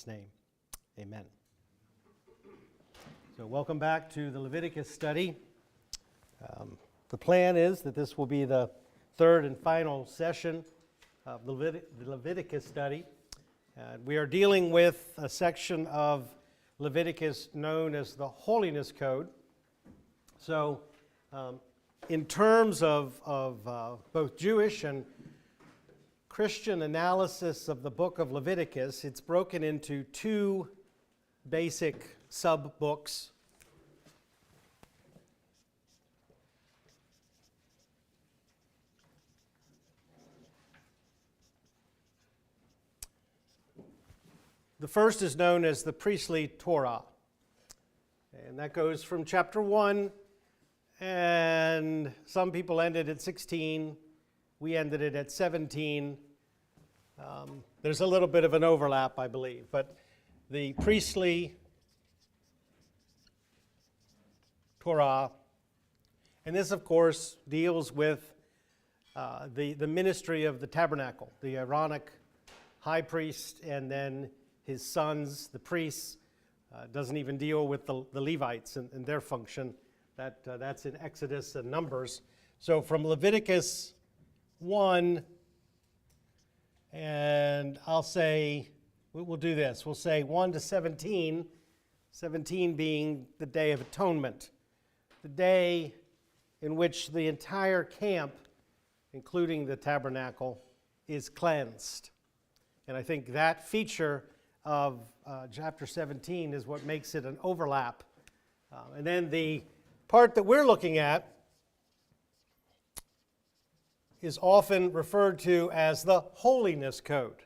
Jesus' name, amen. So welcome back to the Leviticus study. The plan is that this will be the third and final session of the Leviticus study. We are dealing with a section of Leviticus known as the Holiness Code. So in terms of both Jewish and Christian analysis of the book of Leviticus, it's broken into two basic sub-books. The first is known as the priestly Torah, and that goes from chapter 1, and some people ended at 16. We ended it at 17. There's a little bit of an overlap, I believe, but the priestly Torah, and this, of course, deals with the ministry of the tabernacle, the Aaronic high priest, and then his sons, the priests. Doesn't even deal with the Levites and their function. That's in Exodus and Numbers. So from Leviticus 1, and I'll say, we'll do this. We'll say 1 to 17, 17 being the Day of Atonement, the day in which the entire camp, including the tabernacle, is cleansed. And I think that feature of chapter 17 is what makes it an overlap. And then the part that we're looking at is often referred to as the Holiness Code.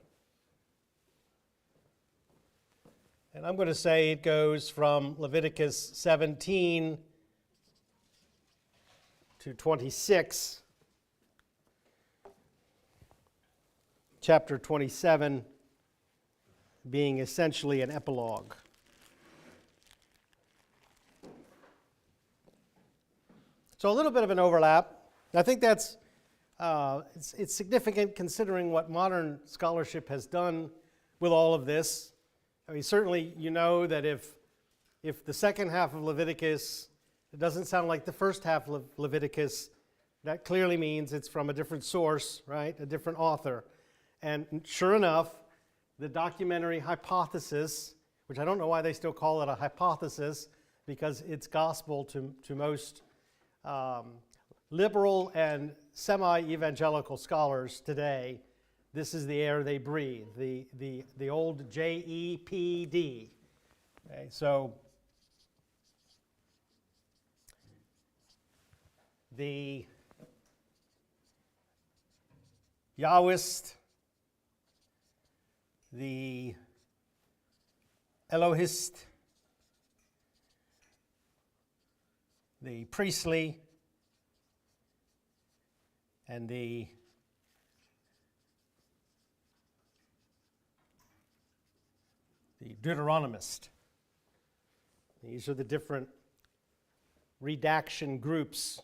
And I'm going to say it goes from Leviticus 17 to 26, chapter 27 being essentially an epilogue. So a little bit of an overlap. I think that's it's significant considering what modern scholarship has done with all of this. I mean, certainly you know that if the second half of Leviticus, it doesn't sound like the first half of Leviticus, that clearly means it's from a different source, right? A different author. And sure enough, the documentary hypothesis, which I don't know why they still call it a hypothesis, because it's gospel to most liberal and semi-evangelical scholars today. This is the air they breathe, the old JEPD. Okay, so the Yahwist, the Elohist, the priestly, and the Deuteronomist. These are the different redaction groups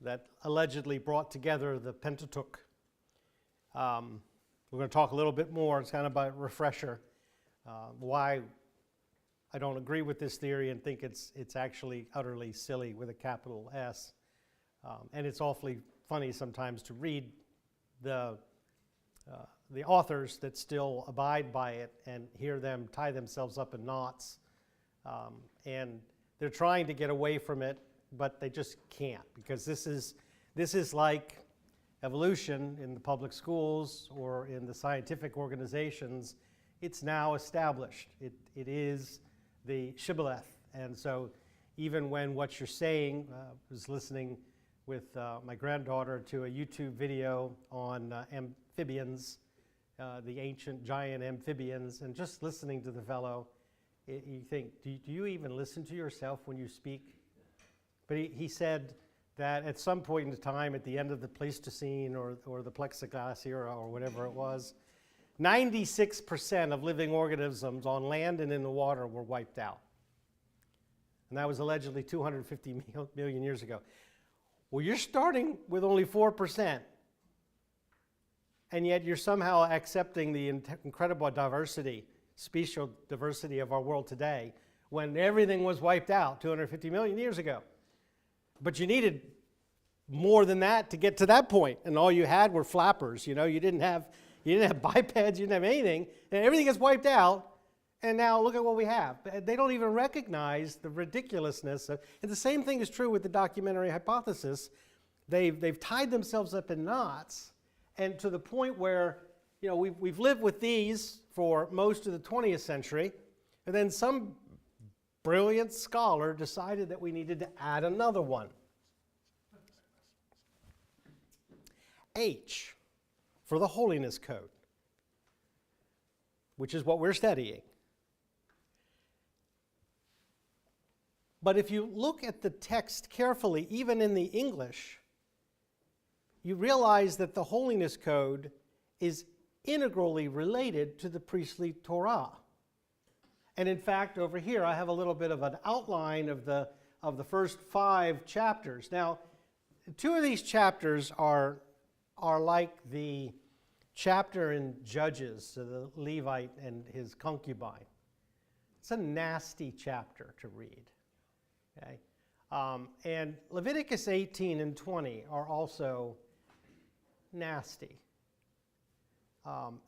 that allegedly brought together the Pentateuch. We're going to talk a little bit more. It's kind of a refresher why I don't agree with this theory and think it's actually utterly silly with a capital S. And it's awfully funny sometimes to read the authors that still abide by it and hear them tie themselves up in knots. And they're trying to get away from it, but they just can't, because this is like evolution in the public schools or in the scientific organizations. It's now established. It is the shibboleth. And so even when what you're saying, I was listening with my granddaughter to a YouTube video on amphibians, the ancient giant amphibians, and just listening to the fellow, you think, do you even listen to yourself when you speak? But he said that at some point in time, at the end of the Pleistocene or the plexiglass era or whatever it was, 96% of living organisms on land and in the water were wiped out. And that was allegedly 250 million years ago. Well, you're starting with only 4%, and yet you're somehow accepting the incredible diversity spatial diversity of our world today when everything was wiped out 250 million years ago. But you needed more than that to get to that point, and all you had were flappers. You didn't have bipeds, you didn't have anything, and everything gets wiped out. And now look at what we have. They don't even recognize the ridiculousness of, and the same thing is true with the documentary hypothesis. They've tied themselves up in knots, and to the point where we've lived with these for most of the 20th century, and then some brilliant scholar decided that we needed to add another one. H for the Holiness Code, which is what we're studying. But if you look at the text carefully, even in the English, you realize that the Holiness Code is integrally related to the priestly Torah. And in fact, over here, I have a little bit of an outline of the first 5 chapters. Now, 2 of these chapters are like the chapter in Judges, so the Levite and his concubine. It's a nasty chapter to read. Okay? And Leviticus 18 and 20 are also nasty.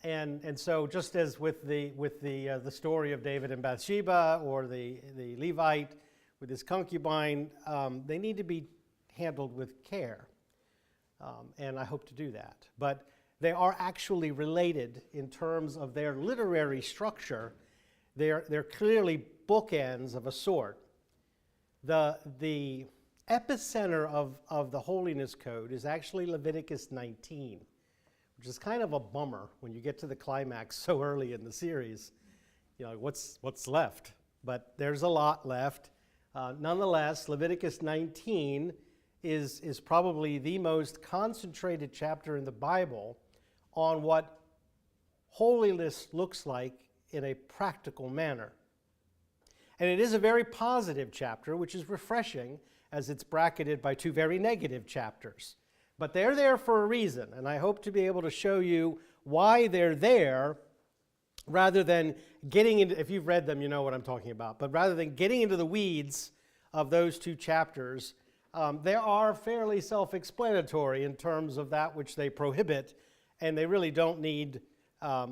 And so just as with the story of David and Bathsheba, or the Levite with his concubine, they need to be handled with care. And I hope to do that. But they are actually related in terms of their literary structure. They're clearly bookends of a sort. The epicenter of the Holiness Code is actually Leviticus 19, which is kind of a bummer when you get to the climax so early in the series. What's left? But there's a lot left. Nonetheless, Leviticus 19 is probably the most concentrated chapter in the Bible on what holiness looks like in a practical manner. And it is a very positive chapter, which is refreshing, as it's bracketed by 2 very negative chapters. But they're there for a reason, and I hope to be able to show you why they're there, rather than getting into, if you've read them, you know what I'm talking about, but rather than getting into the weeds of those 2 chapters, they are fairly self-explanatory in terms of that which they prohibit, and they really don't need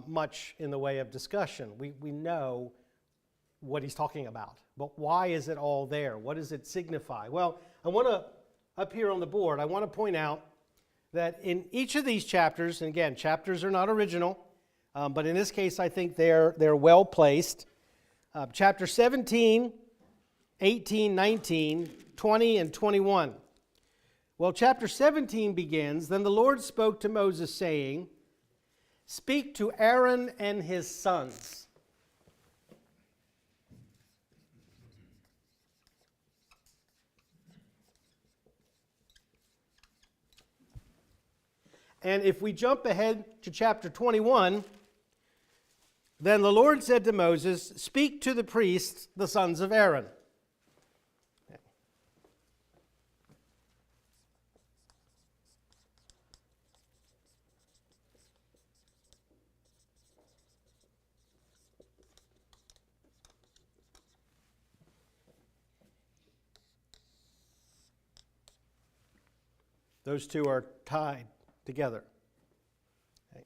much in the way of discussion. We know what he's talking about, but why is it all there? What does it signify? Well, I want to, up here on the board, I want to point out that in each of these chapters, and again, chapters are not original, but in this case I think they're well placed. Chapter 17, 18, 19, 20, and 21. Well, chapter 17 begins, "Then the Lord spoke to Moses, saying, Speak to Aaron and his sons." And if we jump ahead to chapter 21, "Then the Lord said to Moses, Speak to the priests, the sons of Aaron." Okay. Those 2 are tied together. Okay.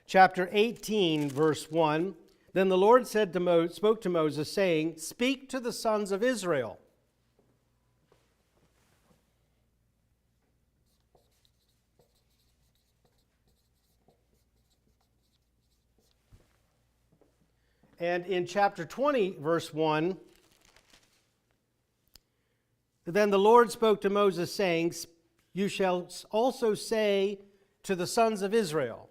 Chapter 18, verse 1, "Then the Lord spoke to Moses, saying, Speak to the sons of Israel." And in chapter 20, verse 1, "Then the Lord spoke to Moses, saying, You shall also say to the sons of Israel."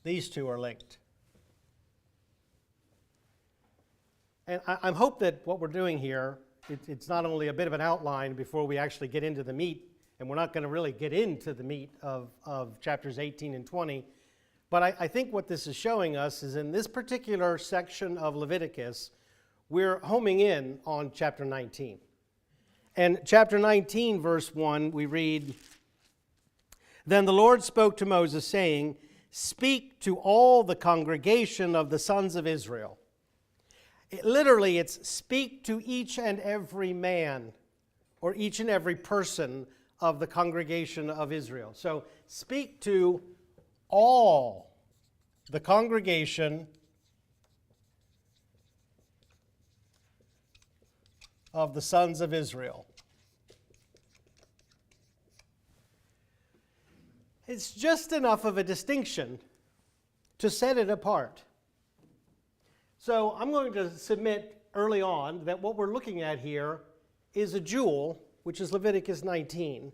These 2 are linked. And I hope that what we're doing here, it's not only a bit of an outline before we actually get into the meat, and we're not going to really get into the meat of chapters 18 and 20, but I think what this is showing us is in this particular section of Leviticus, we're homing in on chapter 19. And chapter 19, verse 1, we read, "Then the Lord spoke to Moses, saying, Speak to all the congregation of the sons of Israel." Literally, it's speak to each and every man, or each and every person of the congregation of Israel. So speak to all the congregation of the sons of Israel. It's just enough of a distinction to set it apart. So I'm going to submit early on that what we're looking at here is a jewel, which is Leviticus 19,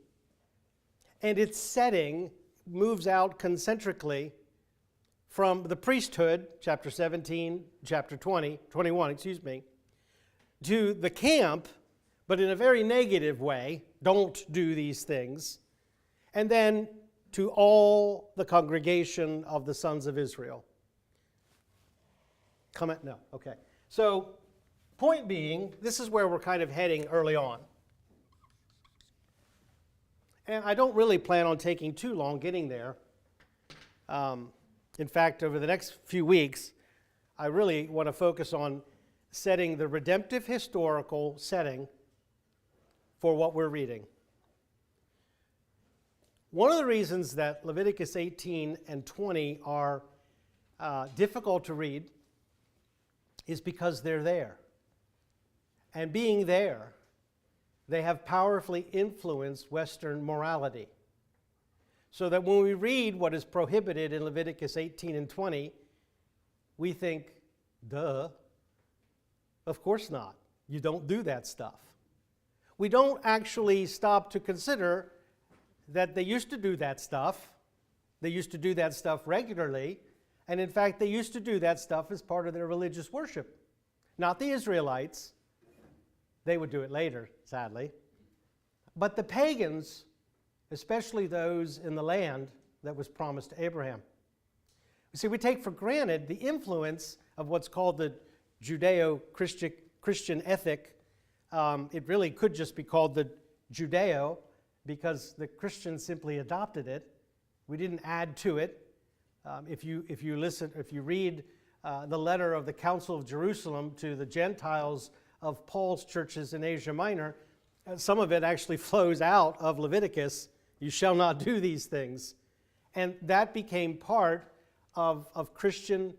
and its setting moves out concentrically from the priesthood, chapter 17, chapter 21, to the camp, but in a very negative way, don't do these things, and then to all the congregation of the sons of Israel. Comment? No. Okay. So, point being, this is where we're kind of heading early on. And I don't really plan on taking too long getting there. In fact, over the next few weeks, I really want to focus on setting the redemptive historical setting for what we're reading. One of the reasons that Leviticus 18 and 20 are difficult to read is because they're there. And being there, they have powerfully influenced Western morality. So that when we read what is prohibited in Leviticus 18 and 20, we think, duh, of course not. You don't do that stuff. We don't actually stop to consider that they used to do that stuff. They used to do that stuff regularly. And in fact, they used to do that stuff as part of their religious worship. Not the Israelites. They would do it later, sadly. But the pagans, especially those in the land that was promised to Abraham. You see, we take for granted the influence of what's called the Judeo-Christian ethic. It really could just be called the Judeo, because the Christians simply adopted it. We didn't add to it. If you read the letter of the Council of Jerusalem to the Gentiles of Paul's churches in Asia Minor, some of it actually flows out of Leviticus. You shall not do these things. And that became part of Christian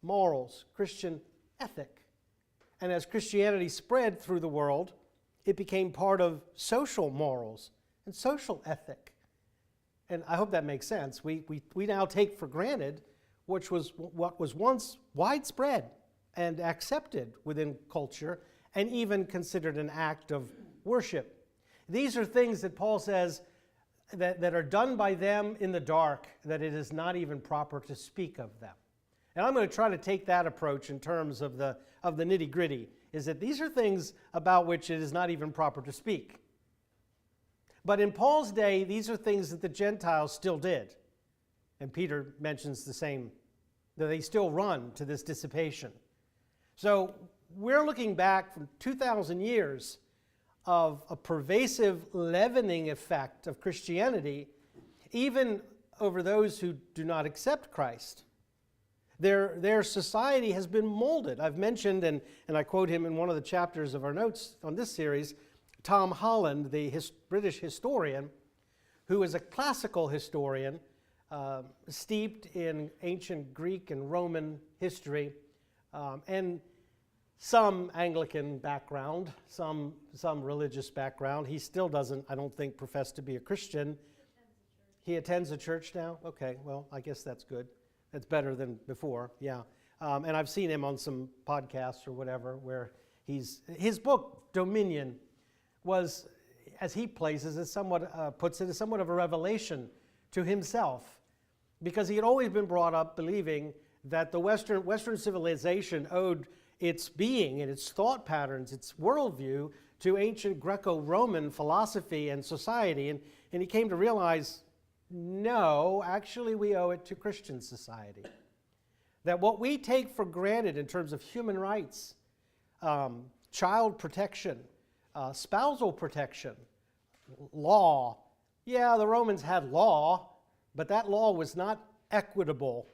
morals, Christian ethic. And as Christianity spread through the world, it became part of social morals and social ethic. And I hope that makes sense. We now take for granted what was once widespread and accepted within culture and even considered an act of worship. These are things that Paul says that are done by them in the dark, that it is not even proper to speak of them. And I'm going to try to take that approach in terms of the nitty-gritty, is that these are things about which it is not even proper to speak. But in Paul's day, these are things that the Gentiles still did. And Peter mentions the same, that they still run to this dissipation. So we're looking back from 2,000 years of a pervasive leavening effect of Christianity, even over those who do not accept Christ. Their society has been molded. I've mentioned, and I quote him in one of the chapters of our notes on this series, Tom Holland, the British historian, who is a classical historian, steeped in ancient Greek and Roman history, and some Anglican background, some religious background. He still doesn't, I don't think, profess to be a Christian. He attends a church now? Okay, well, I guess that's good. That's better than before, yeah. And I've seen him on some podcasts or whatever where his book, Dominion, was, as he places it, puts it as somewhat of a revelation to himself, because he had always been brought up believing that the Western civilization owed its being and its thought patterns, its worldview, to ancient Greco-Roman philosophy and society, and he came to realize, no, actually we owe it to Christian society. That what we take for granted in terms of human rights, child protection, Spousal protection, law. Yeah, the Romans had law, but that law was not equitable.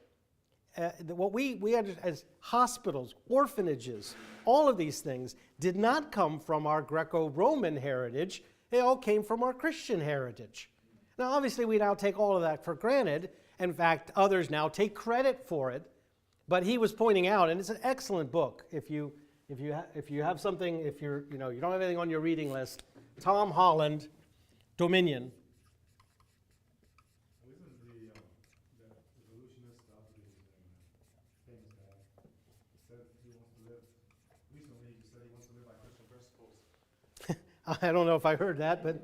What we had as hospitals, orphanages, all of these things did not come from our Greco-Roman heritage. They all came from our Christian heritage. Now, obviously, we now take all of that for granted. In fact, others now take credit for it. But he was pointing out, and it's an excellent book. If you have something, if you don't have anything on your reading list, Tom Holland, Dominion. I don't know if I heard that, but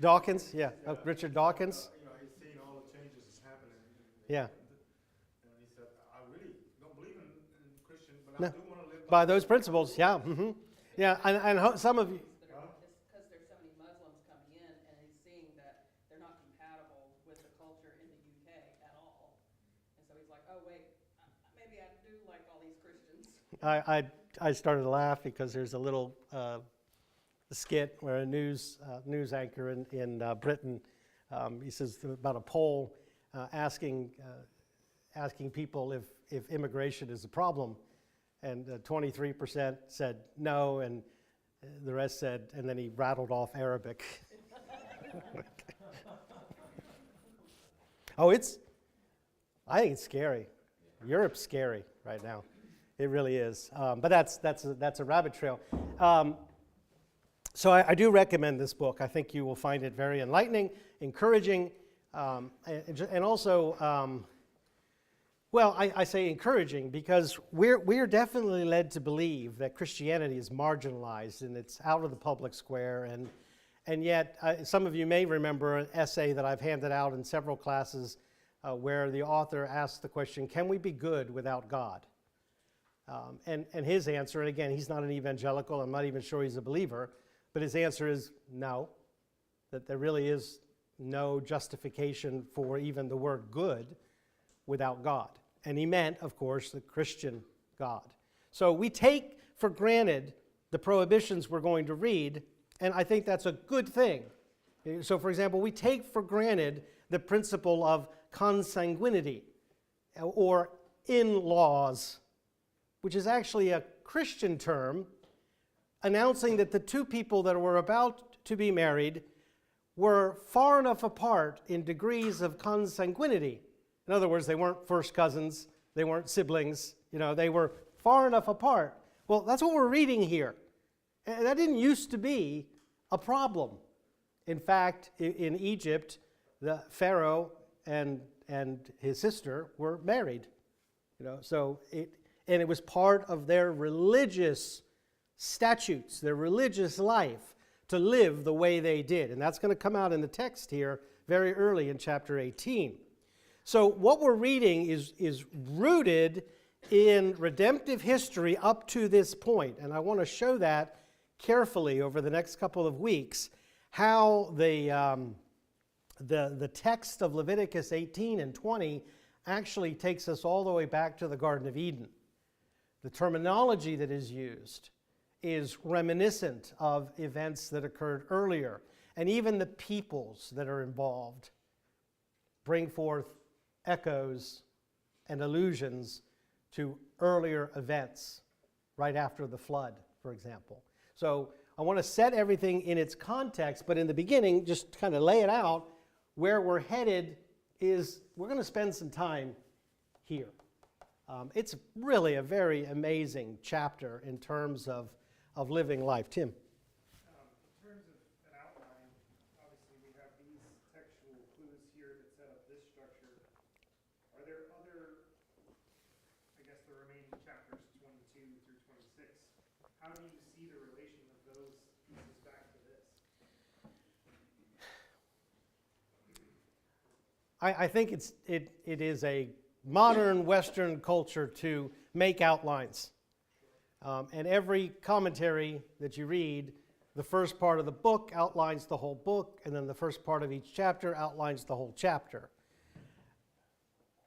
Dawkins, yeah, Richard Dawkins. He's seen all the changes that's happening. Yeah. And he said, I really don't believe in Christian, but I do want to live by those principles. Yeah, yeah, and some of you. Because there's so many Muslims coming in, and he's seeing that they're not compatible with the culture in the UK at all, and so he's like, oh wait, maybe I do like all these Christians. I started to laugh because there's a little skit where a news anchor in Britain, he says about a poll asking people if immigration is a problem, and 23% said no, and the rest said, and then he rattled off Arabic. I think it's scary. Europe's scary right now. It really is. But that's a rabbit trail. So I do recommend this book. I think you will find it very enlightening, encouraging, and also, I say encouraging because we're definitely led to believe that Christianity is marginalized and it's out of the public square. And yet, some of you may remember an essay that I've handed out in several classes where the author asked the question, can we be good without God? And his answer, and again, he's not an evangelical, I'm not even sure he's a believer, but his answer is no, that there really is no justification for even the word good without God. And he meant, of course, the Christian God. So we take for granted the prohibitions we're going to read, and I think that's a good thing. So, for example, we take for granted the principle of consanguinity or in-laws, which is actually a Christian term announcing that the two people that were about to be married were far enough apart in degrees of consanguinity. In other words, they weren't first cousins, they weren't siblings, they were far enough apart. Well, that's what we're reading here. And that didn't used to be a problem. In fact, in Egypt, the Pharaoh and his sister were married. And it was part of their religious statutes, their religious life, to live the way they did. And that's going to come out in the text here very early in chapter 18. So what we're reading is rooted in redemptive history up to this point. And I want to show that carefully over the next couple of weeks, how the text of Leviticus 18 and 20 actually takes us all the way back to the Garden of Eden. The terminology that is used is reminiscent of events that occurred earlier. And even the peoples that are involved bring forth echoes and allusions to earlier events right after the flood, for example. So I want to set everything in its context, but in the beginning, just kind of lay it out. Where we're headed is we're going to spend some time here. It's really a very amazing chapter in terms of living life. Tim? In terms of an outline, obviously we have these textual clues here that set up this structure. Are there other, I guess the remaining chapters 22 through 26, how do you see the relation of those pieces back to this? I think it is a modern Western culture to make outlines. And every commentary that you read, the first part of the book outlines the whole book, and then the first part of each chapter outlines the whole chapter.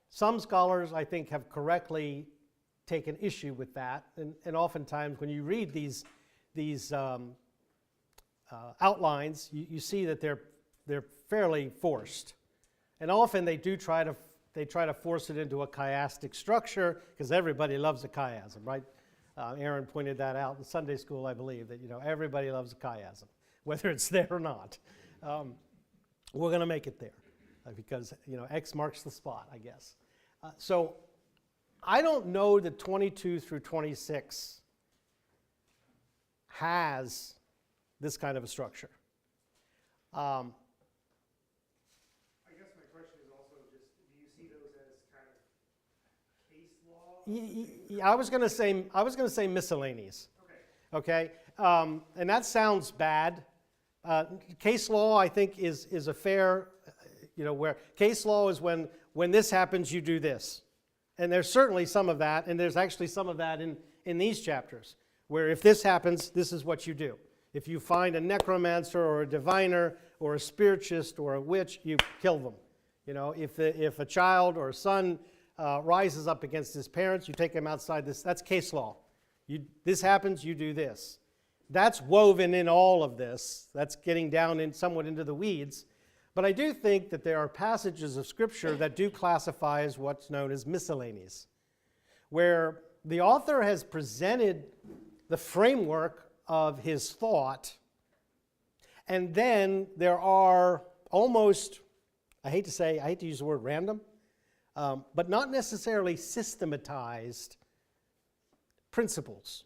Some scholars, I think, have correctly taken issue with that, and oftentimes when you read these outlines, you see that they're fairly forced. And often they do try to force it into a chiastic structure because everybody loves a chiasm, right? Aaron pointed that out in Sunday school, I believe, that everybody loves a chiasm, whether it's there or not. We're going to make it there because X marks the spot, I guess. So I don't know that 22 through 26 has this kind of a structure. I guess my question is also just, do you see those as kind of case law? I was going to say miscellaneous. Okay. Okay, and that sounds bad. Case law, I think, is a fair, where case law is when this happens, you do this, and there's certainly some of that, and there's actually some of that in these chapters, where if this happens, this is what you do. If you find a necromancer or a diviner or a spiritist or a witch, you kill them. If a child or a son rises up against his parents, you take him outside this. That's case law. This happens, you do this. That's woven in all of this. That's getting down somewhat into the weeds. But I do think that there are passages of Scripture that do classify as what's known as miscellaneous, where the author has presented the framework of his thought, and then there are almost, I hate to use the word random, but not necessarily systematized principles.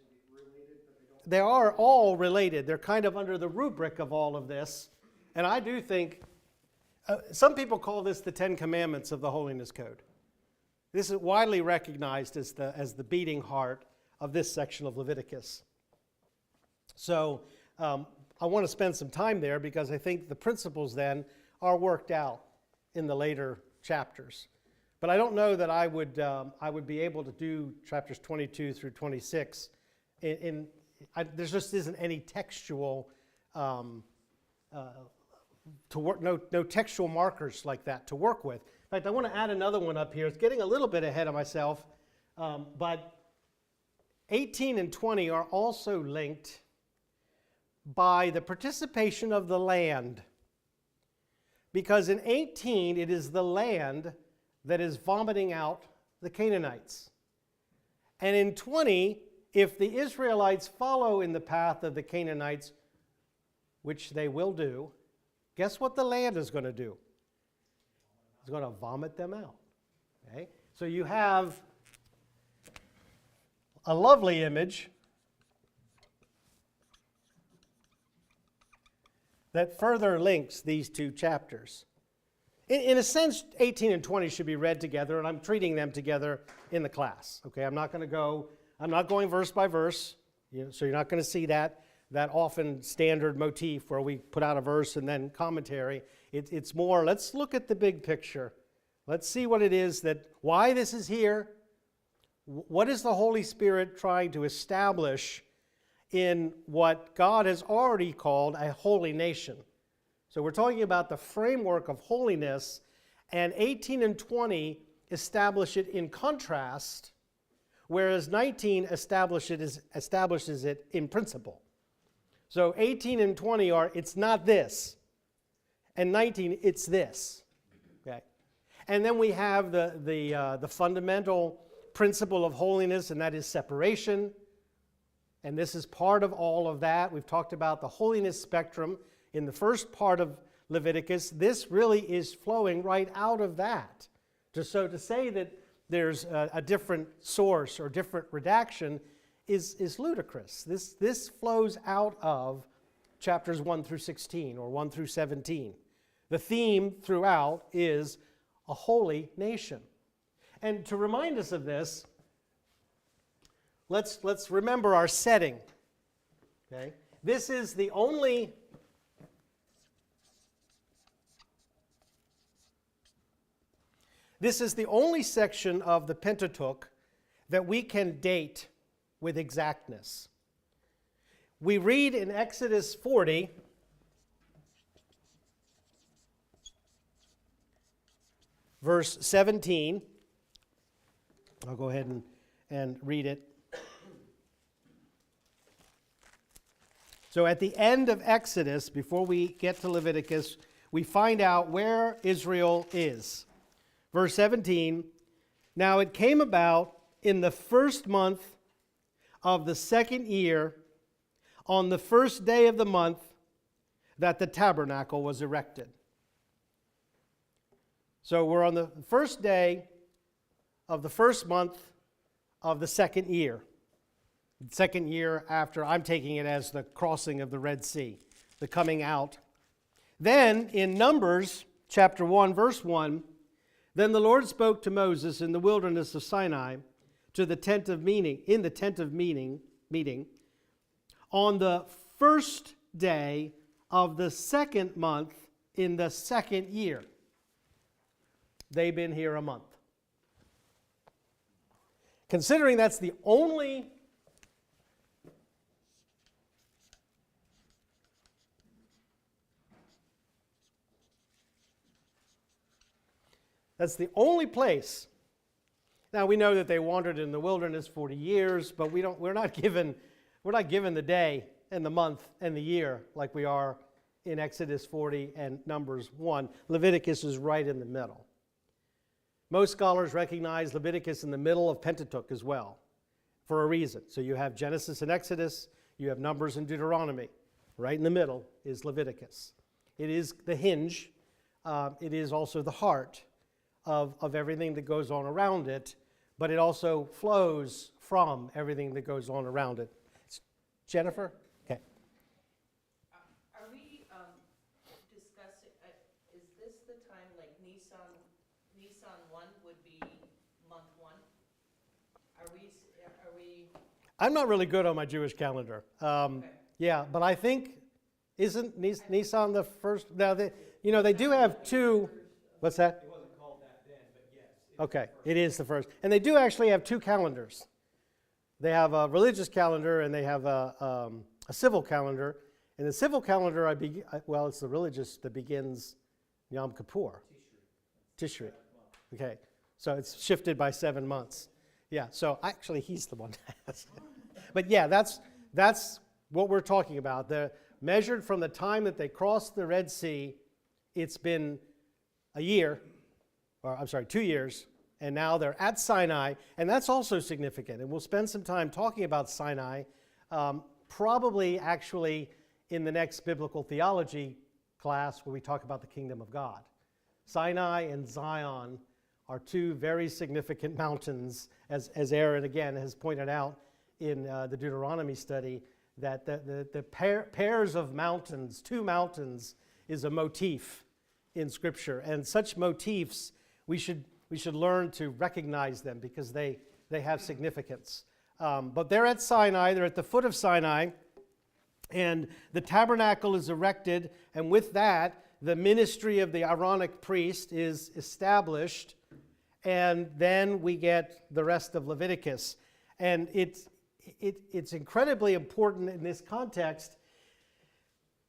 They are all related. They're kind of under the rubric of all of this. And I do think, some people call this the Ten Commandments of the Holiness Code. This is widely recognized as the beating heart of this section of Leviticus. So I want to spend some time there because I think the principles then are worked out in the later chapters. But I don't know that I would be able to do chapters 22 through 26 there just isn't any textual to work, no textual markers like that to work with. In fact, I want to add another one up here. It's getting a little bit ahead of myself, but 18 and 20 are also linked by the participation of the land. Because in 18, it is the land that is vomiting out the Canaanites. And in 20, if the Israelites follow in the path of the Canaanites, which they will do, guess what the land is going to do? It's going to vomit them out. Okay? So you have a lovely image that further links these two chapters. In a sense, 18 and 20 should be read together, and I'm treating them together in the class. Okay, I'm not going verse by verse, so you're not going to see that often standard motif where we put out a verse and then commentary. It's more, let's look at the big picture. Let's see what it is why this is here. What is the Holy Spirit trying to establish in what God has already called a holy nation? So we're talking about the framework of holiness, and 18 and 20 establish it in contrast, whereas 19 establishes it in principle. So 18 and 20 are, it's not this, and 19, it's this. Okay, and then we have the fundamental principle of holiness, and that is separation. And this is part of all of that. We've talked about the holiness spectrum in the first part of Leviticus. This really is flowing right out of that. So to say that there's a different source or different redaction is ludicrous. This flows out of chapters 1 through 16 or 1 through 17. The theme throughout is a holy nation. And to remind us of this, let's remember our setting. Okay? This is the only section of the Pentateuch that we can date with exactness. We read in Exodus 40, verse 17. I'll go ahead and read it. So at the end of Exodus, before we get to Leviticus, we find out where Israel is. Verse 17, now it came about in the first month of the second year, on the first day of the month, that the tabernacle was erected. So we're on the first day of the first month of the second year. The second year after, I'm taking it as the crossing of the Red Sea, the coming out. Then in Numbers chapter 1, verse 1, then the Lord spoke to Moses in the wilderness of Sinai in the tent of meeting, on the first day of the second month in the second year. They've been here a month. Considering that's the only place. Now we know that they wandered in the wilderness 40 years, but we're not given the day and the month and the year like we are in Exodus 40 and Numbers 1. Leviticus is right in the middle. Most scholars recognize Leviticus in the middle of Pentateuch as well, for a reason. So you have Genesis and Exodus, you have Numbers and Deuteronomy. Right in the middle is Leviticus. It is the hinge. It is also the heart of everything that goes on around it, but it also flows from everything that goes on around it. Jennifer? Okay. Are we discussing, is this the time, like Nisan 1 would be month 1? Are we? I'm not really good on my Jewish calendar. Okay. Yeah, but I think, isn't Nisan the first? Now, they do have two. What's that? It wasn't called that then, but yes. Okay, it is the first. And they do actually have two calendars. They have a religious calendar and they have a civil calendar. And the civil calendar, it's the religious that begins Yom Kippur. Tishri. Okay, so it's shifted by 7 months. Yeah, so actually he's the one that has it. But yeah, that's what we're talking about. They're measured from the time that they crossed the Red Sea. It's been a year, 2 years, and now they're at Sinai, and that's also significant. And we'll spend some time talking about Sinai, probably actually in the next biblical theology class where we talk about the kingdom of God. Sinai and Zion are two very significant mountains, as Aaron again has pointed out in the Deuteronomy study, that the pairs of mountains, two mountains, is a motif in Scripture. And such motifs, we should learn to recognize them because they have significance. But they're at Sinai, they're at the foot of Sinai, and the tabernacle is erected, and with that, the ministry of the Aaronic priest is established, and then we get the rest of Leviticus. And it's incredibly important in this context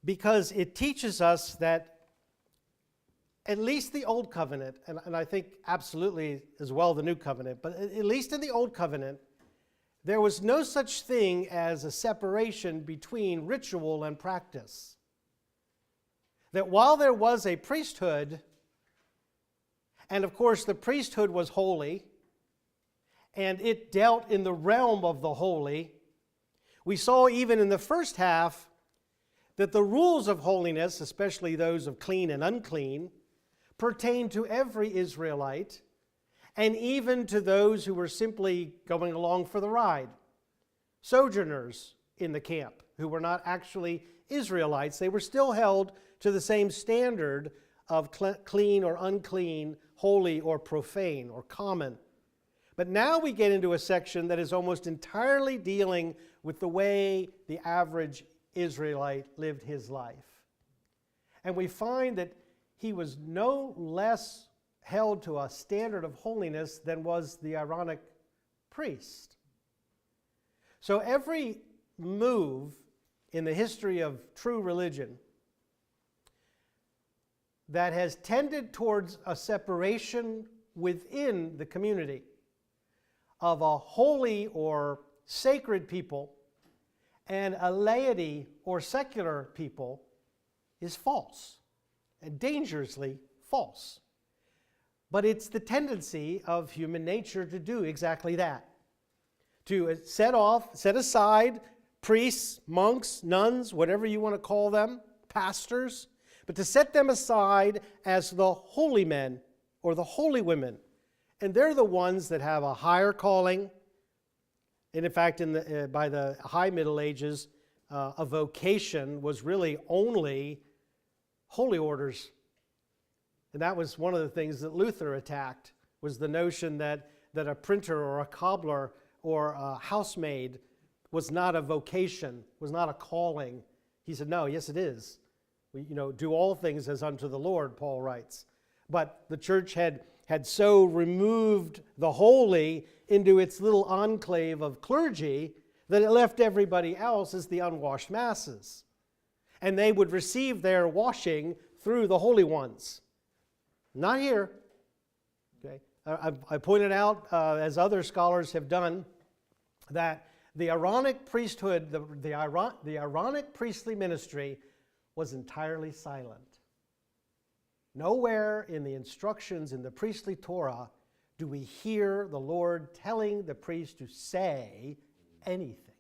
because it teaches us that at least the Old Covenant, and I think absolutely as well the New Covenant, but at least in the Old Covenant, there was no such thing as a separation between ritual and practice. That while there was a priesthood, and of course the priesthood was holy, and it dealt in the realm of the holy, we saw even in the first half that the rules of holiness, especially those of clean and unclean, pertain to every Israelite, and even to those who were simply going along for the ride. Sojourners in the camp, who were not actually Israelites, they were still held to the same standard of clean or unclean, holy or profane or common. But now we get into a section that is almost entirely dealing with the way the average Israelite lived his life. And we find that he was no less held to a standard of holiness than was the Aaronic priest. So every move in the history of true religion that has tended towards a separation within the community of a holy or sacred people and a laity or secular people is false, and dangerously false. But it's the tendency of human nature to do exactly that. To set aside priests, monks, nuns, whatever you want to call them, pastors, but to set them aside as the holy men or the holy women. And they're the ones that have a higher calling. And in fact, by the High Middle Ages, a vocation was really only holy orders. And that was one of the things that Luther attacked, was the notion that a printer or a cobbler or a housemaid was not a vocation, was not a calling. He said, no, yes it is. We, do all things as unto the Lord, Paul writes. But the church had so removed the holy into its little enclave of clergy that it left everybody else as the unwashed masses. And they would receive their washing through the holy ones. Not here. Okay. I pointed out, as other scholars have done, that the Aaronic priesthood, the Aaronic priestly ministry was entirely silent. Nowhere in the instructions in the priestly Torah do we hear the Lord telling the priest to say anything.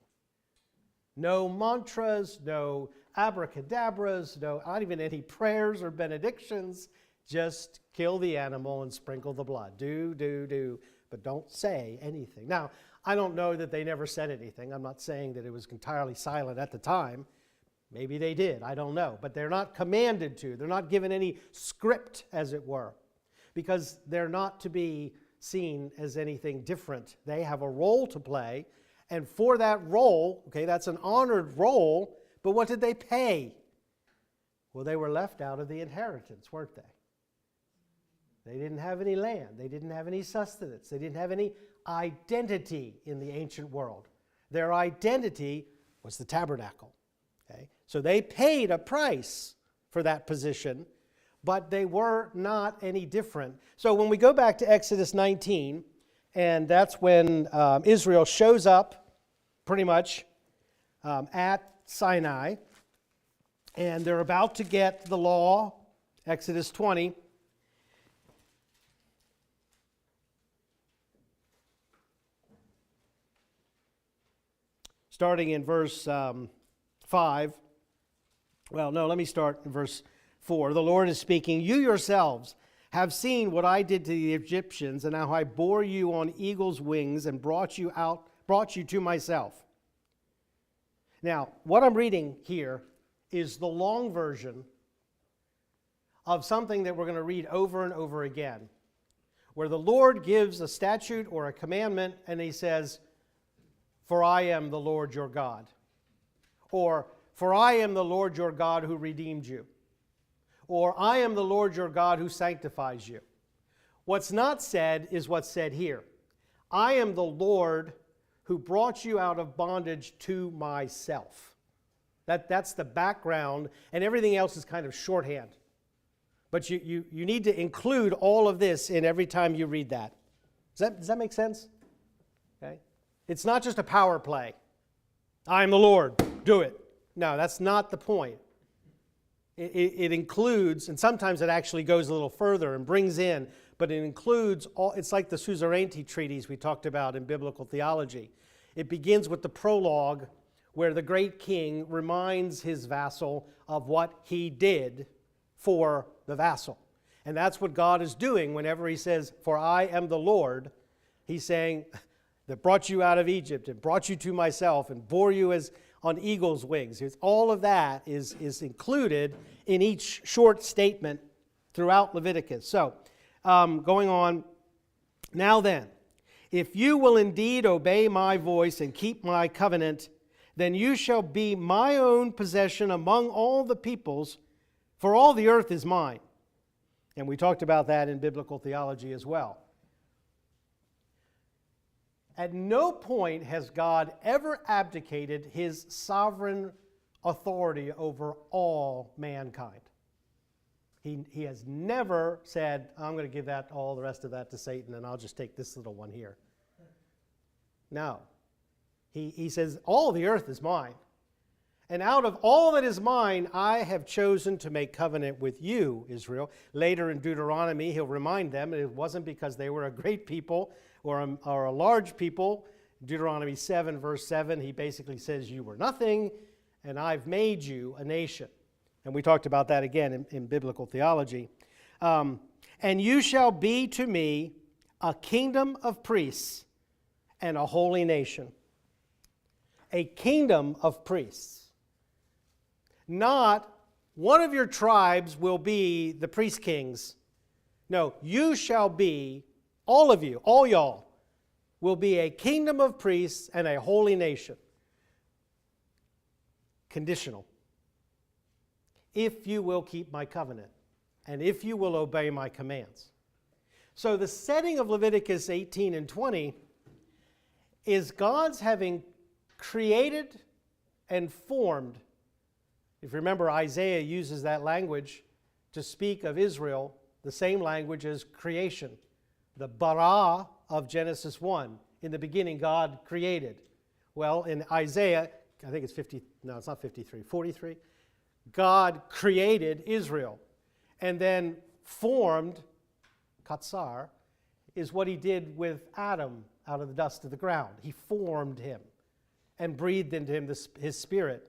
No mantras, no abracadabras, not even any prayers or benedictions. Just kill the animal and sprinkle the blood. Do, but don't say anything. Now, I don't know that they never said anything. I'm not saying that it was entirely silent at the time. Maybe they did, I don't know. But they're not commanded to. They're not given any script, as it were, because they're not to be seen as anything different. They have a role to play, and for that role, okay, that's an honored role, but what did they pay? Well, they were left out of the inheritance, weren't they? They didn't have any land. They didn't have any sustenance. They didn't have any identity in the ancient world. Their identity was the tabernacle. Okay? So they paid a price for that position, but they were not any different. So when we go back to Exodus 19, and that's when Israel shows up pretty much at Sinai, and they're about to get the law, Exodus 20. Starting in verse 5. Well, no, let me start in verse 4. The Lord is speaking, "You yourselves have seen what I did to the Egyptians, and how I bore you on eagle's wings and brought you to myself." Now, what I'm reading here is the long version of something that we're going to read over and over again, where the Lord gives a statute or a commandment, and he says, "For I am the Lord your God." Or, "For I am the Lord your God who redeemed you." Or, "I am the Lord your God who sanctifies you." What's not said is what's said here. "I am the Lord who brought you out of bondage to myself." That's the background, and everything else is kind of shorthand. But you need to include all of this in every time you read that. Does that make sense? Okay. It's not just a power play. "I am the Lord, do it." No, that's not the point. It includes, and sometimes it actually goes a little further and brings in, but it includes all. It's like the suzerainty treaties we talked about in biblical theology. It begins with the prologue, where the great king reminds his vassal of what he did for the vassal. And that's what God is doing whenever he says, "For I am the Lord." He's saying, that brought you out of Egypt and brought you to myself and bore you as on eagle's wings. All of that is included in each short statement throughout Leviticus. So, going on. "Now then, if you will indeed obey my voice and keep my covenant, then you shall be my own possession among all the peoples, for all the earth is mine." And we talked about that in biblical theology as well. At no point has God ever abdicated his sovereign authority over all mankind. He has never said, "I'm going to give all the rest of that to Satan, and I'll just take this little one here." No. He says, all the earth is mine. And out of all that is mine, I have chosen to make covenant with you, Israel. Later in Deuteronomy, he'll remind them it wasn't because they were a great people or a large people. Deuteronomy 7, verse 7, he basically says, you were nothing, and I've made you a nation. And we talked about that again in biblical theology. And you shall be to me a kingdom of priests and a holy nation. A kingdom of priests. Not one of your tribes will be the priest kings. No, you shall be, all of you, all y'all, will be a kingdom of priests and a holy nation. Conditional. If you will keep my covenant and if you will obey my commands. So the setting of Leviticus 18 and 20 is God's having created and formed. If you remember, Isaiah uses that language to speak of Israel, the same language as creation. The bara of Genesis 1. In the beginning, God created. Well, in Isaiah, I think it's 50, no, it's not 53, 43. God created Israel and then formed, katsar, is what he did with Adam out of the dust of the ground. He formed him and breathed into him his spirit.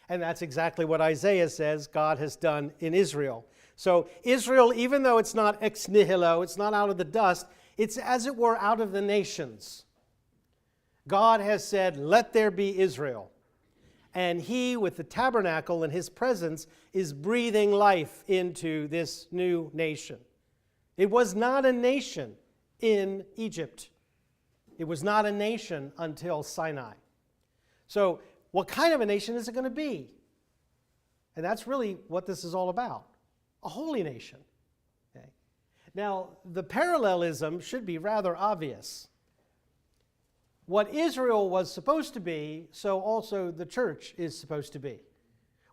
And that's exactly what Isaiah says God has done in Israel. So Israel, even though it's not ex nihilo, it's not out of the dust, it's as it were out of the nations. God has said, let there be Israel. And he, with the tabernacle and his presence, is breathing life into this new nation. It was not a nation in Egypt. It was not a nation until Sinai. So what kind of a nation is it going to be? And that's really what this is all about. A holy nation. Okay? Now, the parallelism should be rather obvious. What Israel was supposed to be, so also the church is supposed to be.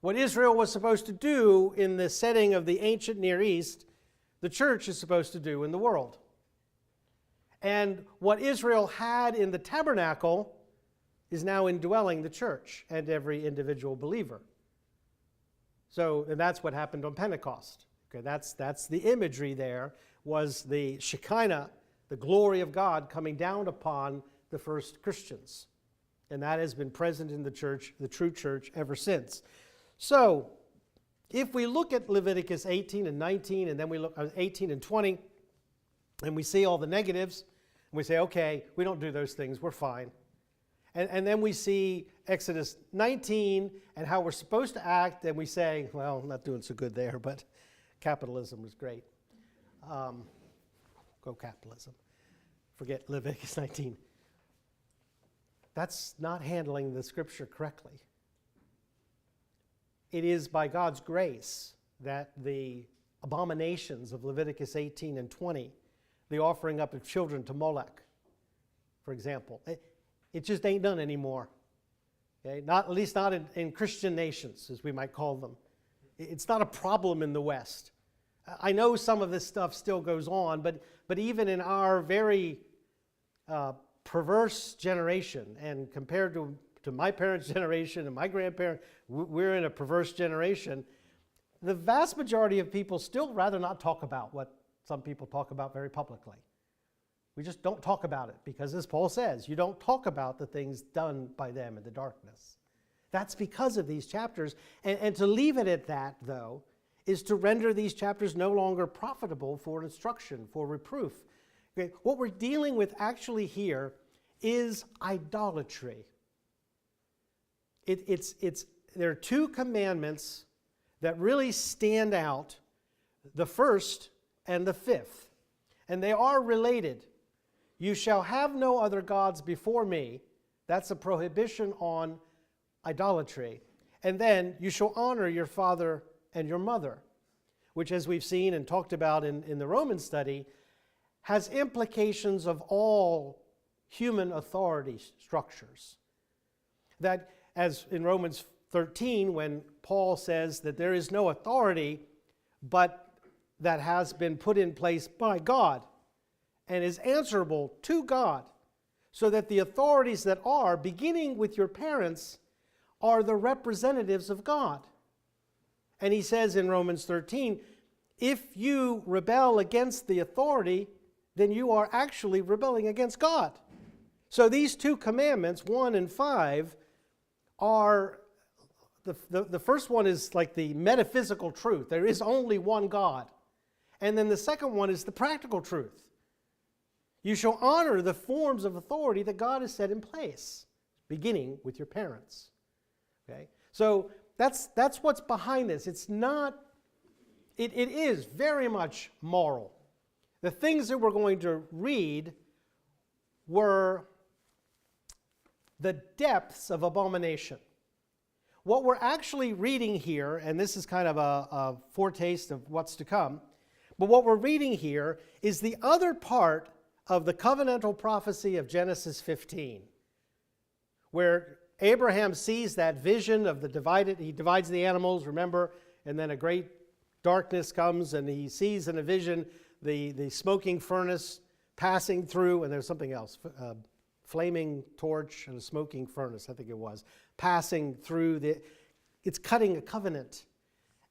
What Israel was supposed to do in the setting of the ancient Near East, the church is supposed to do in the world. And what Israel had in the tabernacle is now indwelling the church and every individual believer. So, and that's what happened on Pentecost. Okay, that's the imagery there, was the Shekinah, the glory of God coming down upon the first Christians. And that has been present in the church, the true church, ever since. So, if we look at Leviticus 18 and 19, and then we look at 18 and 20, and we see all the negatives, and we say, okay, we don't do those things, we're fine. And then we see Exodus 19 and how we're supposed to act, and we say, well, I'm not doing so good there, but capitalism is great. Go capitalism. Forget Leviticus 19. That's not handling the scripture correctly. It is by God's grace that the abominations of Leviticus 18 and 20, the offering up of children to Molech, for example, it just ain't done anymore. Okay? Not, at least not in Christian nations, as we might call them. It's not a problem in the West. I know some of this stuff still goes on, but even in our very perverse generation, and compared to my parents' generation and my grandparents, we're in a perverse generation. The vast majority of people still rather not talk about what some people talk about very publicly. We just don't talk about it because, as Paul says, you don't talk about the things done by them in the darkness. That's because of these chapters. And to leave it at that, though, is to render these chapters no longer profitable for instruction, for reproof. Okay? What we're dealing with actually here is idolatry. There are two commandments that really stand out, the first and the fifth. And they are related. You shall have no other gods before me. That's a prohibition on idolatry. And then you shall honor your father and your mother, which, as we've seen and talked about in the Roman study, has implications of all human authority structures. That, as in Romans 13, when Paul says that there is no authority but that has been put in place by God and is answerable to God, so that the authorities that are, beginning with your parents, are the representatives of God. And he says in Romans 13, if you rebel against the authority, then you are actually rebelling against God. So these two commandments, 1 and 5, are, the first one is like the metaphysical truth. There is only one God. And then the second one is the practical truth. You shall honor the forms of authority that God has set in place, beginning with your parents. Okay? So that's what's behind this. It's not, it is very much moral. The things that we're going to read were the depths of abomination. What we're actually reading here, and this is kind of a foretaste of what's to come, but what we're reading here is the other part of the covenantal prophecy of Genesis 15, where Abraham sees that vision of he divides the animals, remember, and then a great darkness comes and he sees in a vision the smoking furnace passing through, and there's something else, flaming torch and a smoking furnace, I think it was, passing through it's cutting a covenant.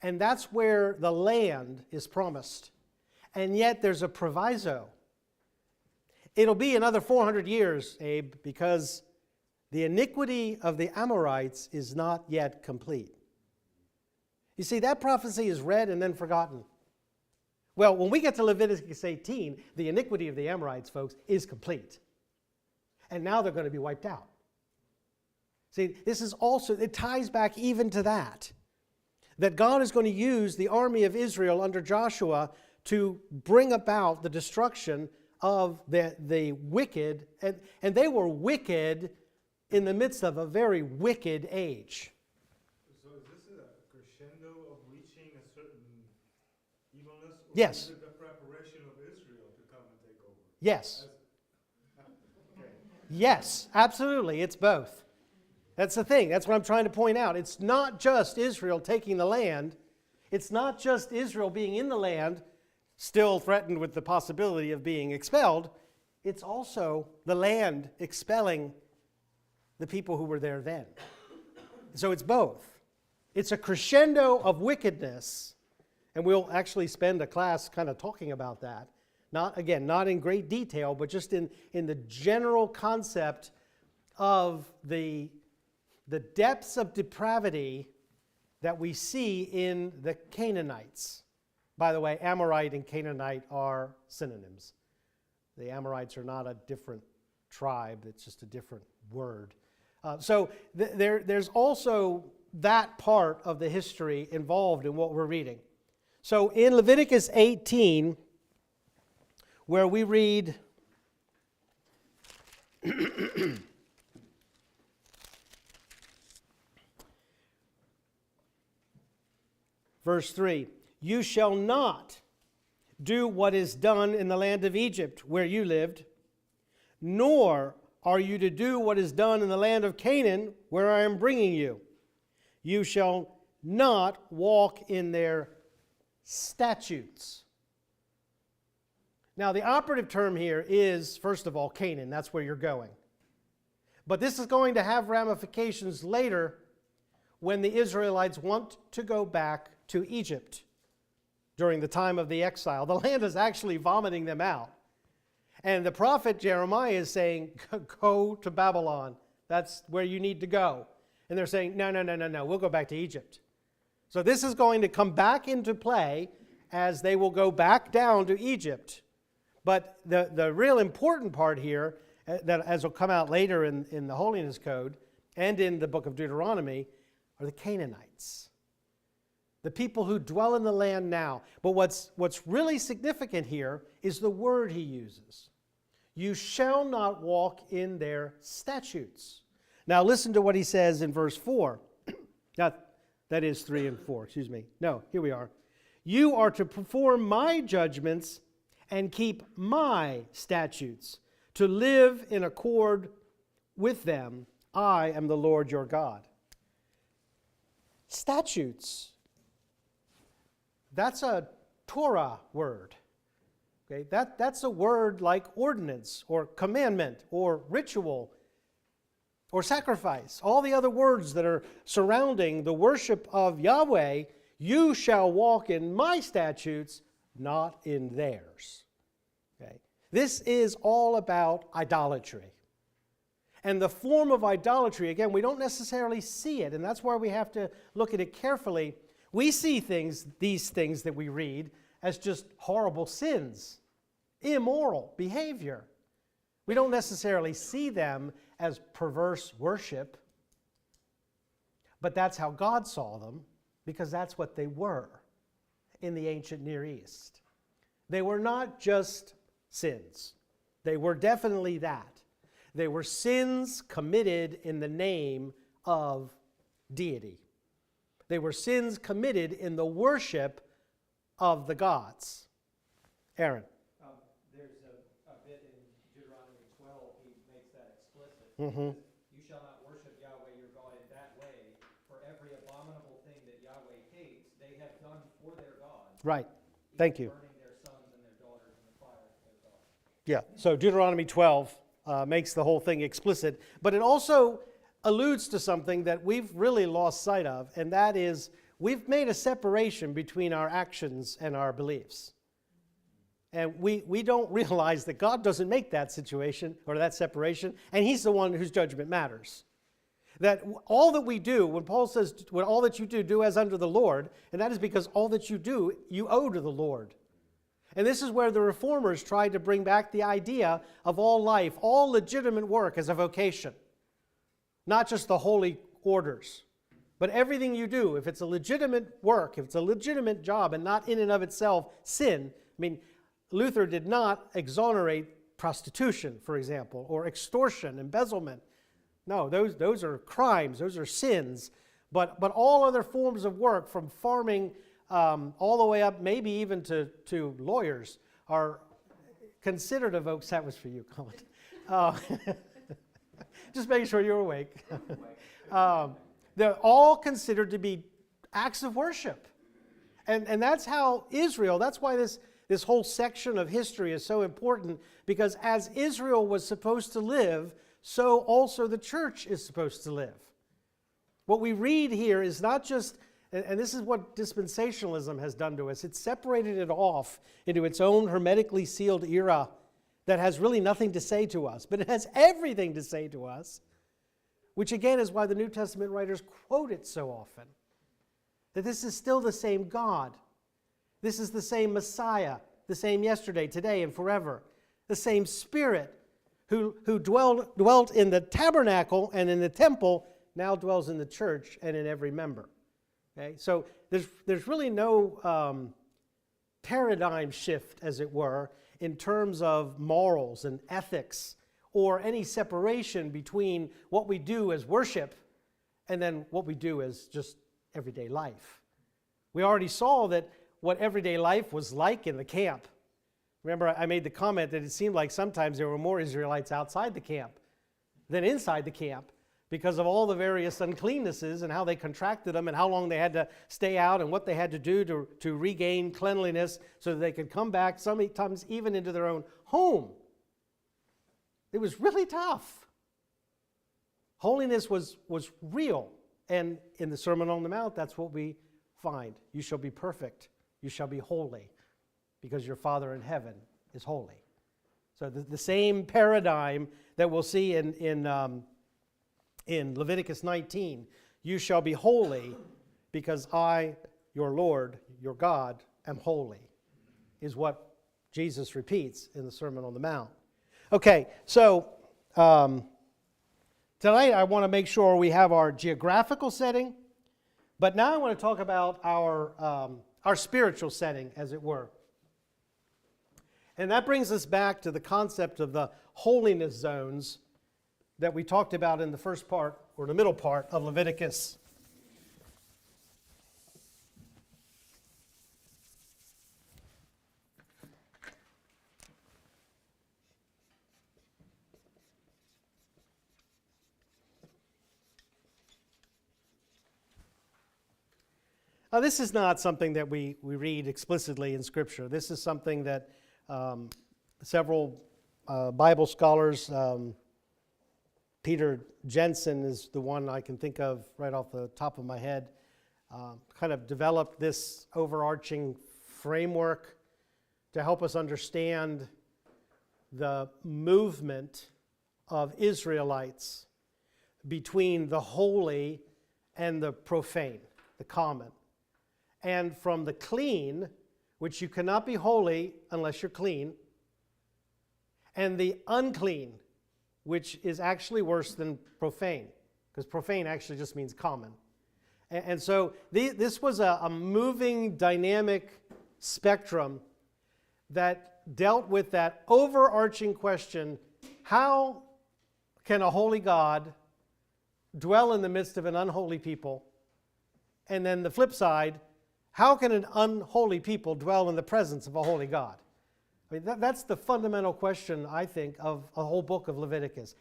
And that's where the land is promised. And yet there's a proviso. It'll be another 400 years, Abe, because the iniquity of the Amorites is not yet complete. You see, that prophecy is read and then forgotten. Well, when we get to Leviticus 18, the iniquity of the Amorites, folks, is complete. And now they're going to be wiped out. See, this is also, it ties back even to that God is going to use the army of Israel under Joshua to bring about the destruction of the wicked, and they were wicked in the midst of a very wicked age. So is this a crescendo of reaching a certain evilness? Or Yes. is it the preparation of Israel to come and take over? Yes. Okay. Yes, absolutely. It's both. That's the thing. That's what I'm trying to point out. It's not just Israel taking the land. It's not just Israel being in the land, still threatened with the possibility of being expelled. It's also the land expelling the people who were there then. So it's both. It's a crescendo of wickedness, and we'll actually spend a class kind of talking about that. Not in great detail, but just in the general concept of the depths of depravity that we see in the Canaanites. By the way, Amorite and Canaanite are synonyms. The Amorites are not a different tribe, it's just a different word. There's also that part of the history involved in what we're reading. So in Leviticus 18, where we read verse 3, you shall not do what is done in the land of Egypt where you lived, nor are you to do what is done in the land of Canaan where I am bringing you. You shall not walk in their statutes. Now, the operative term here is, first of all, Canaan. That's where you're going. But this is going to have ramifications later when the Israelites want to go back to Egypt during the time of the exile. The land is actually vomiting them out. And the prophet Jeremiah is saying, go to Babylon. That's where you need to go. And they're saying, no, we'll go back to Egypt. So this is going to come back into play as they will go back down to Egypt. But the real important part here, that as will come out later in the Holiness Code and in the book of Deuteronomy, are the Canaanites. The people who dwell in the land now. But what's really significant here is the word he uses. You shall not walk in their statutes. Now listen to what he says in verse 4. That is 3 and 4, excuse me. No, here we are. You are to perform my judgments and keep my statutes, to live in accord with them. I am the Lord your God. Statutes. That's a Torah word. Okay? That's a word like ordinance or commandment or ritual. or sacrifice, all the other words that are surrounding the worship of Yahweh, you shall walk in my statutes, not in theirs. Okay? This is all about idolatry. And the form of idolatry, again, we don't necessarily see it, and that's why we have to look at it carefully. We see these things that we read, as just horrible sins, immoral behavior. We don't necessarily see them as perverse worship, but that's how God saw them, because that's what they were in the ancient Near East. They were not just sins. They were definitely that. They were sins committed in the name of deity. They were sins committed in the worship of the gods. Aaron. There's a bit in Deuteronomy 12, he makes that explicit. Mm-hmm. You shall not worship Yahweh your God in that way, for every abominable thing that Yahweh hates, they have done for their gods. Right. Thank you. Burning their sons and their daughters in the fire for their gods. Yeah, so Deuteronomy 12 makes the whole thing explicit, but it also alludes to something that we've really lost sight of, and that is we've made a separation between our actions and our beliefs. And we don't realize that God doesn't make that situation or that separation, and He's the one whose judgment matters. That all that we do, when Paul says, when all that you do, do as unto the Lord, and that is because all that you do, you owe to the Lord. And this is where the reformers tried to bring back the idea of all life, all legitimate work as a vocation. Not just the holy orders, but everything you do, if it's a legitimate work, if it's a legitimate job and not in and of itself sin. I mean, Luther did not exonerate prostitution, for example, or extortion, embezzlement. No, those are crimes, those are sins. But all other forms of work, from farming all the way up, maybe even to lawyers, are considered a vocation. That was for you, Colin. Just making sure you're awake. They're all considered to be acts of worship. And that's how Israel, that's why this whole section of history is so important, because as Israel was supposed to live, so also the church is supposed to live. What we read here is not just, and this is what dispensationalism has done to us, it's separated it off into its own hermetically sealed era that has really nothing to say to us, but it has everything to say to us, which again is why the New Testament writers quote it so often. That this is still the same God. This is the same Messiah, the same yesterday, today, and forever. The same Spirit who dwelt in the tabernacle and in the temple now dwells in the church and in every member. Okay? So there's really no paradigm shift, as it were, in terms of morals and ethics, or any separation between what we do as worship and then what we do as just everyday life. We already saw that what everyday life was like in the camp. Remember, I made the comment that it seemed like sometimes there were more Israelites outside the camp than inside the camp because of all the various uncleannesses and how they contracted them and how long they had to stay out and what they had to do to regain cleanliness so that they could come back, sometimes even into their own home. It was really tough. Holiness was real. And in the Sermon on the Mount, that's what we find. You shall be perfect. You shall be holy, because your Father in heaven is holy. So the same paradigm that we'll see in Leviticus 19, you shall be holy because I, your Lord, your God, am holy, is what Jesus repeats in the Sermon on the Mount. Okay, so tonight I want to make sure we have our geographical setting, but now I want to talk about our spiritual setting, as it were. And that brings us back to the concept of the holiness zones that we talked about in the first part, or the middle part of Leviticus. Now, this is not something that we read explicitly in Scripture. This is something that several Bible scholars Peter Jensen is the one I can think of right off the top of my head, kind of developed this overarching framework to help us understand the movement of Israelites between the holy and the profane, the common. And from the clean, which you cannot be holy unless you're clean, and the unclean, which is actually worse than profane, because profane actually just means common. And so this was a moving, dynamic spectrum that dealt with that overarching question: how can a holy God dwell in the midst of an unholy people? And then the flip side, how can an unholy people dwell in the presence of a holy God? I mean, that's the fundamental question, I think, of a whole book of Leviticus.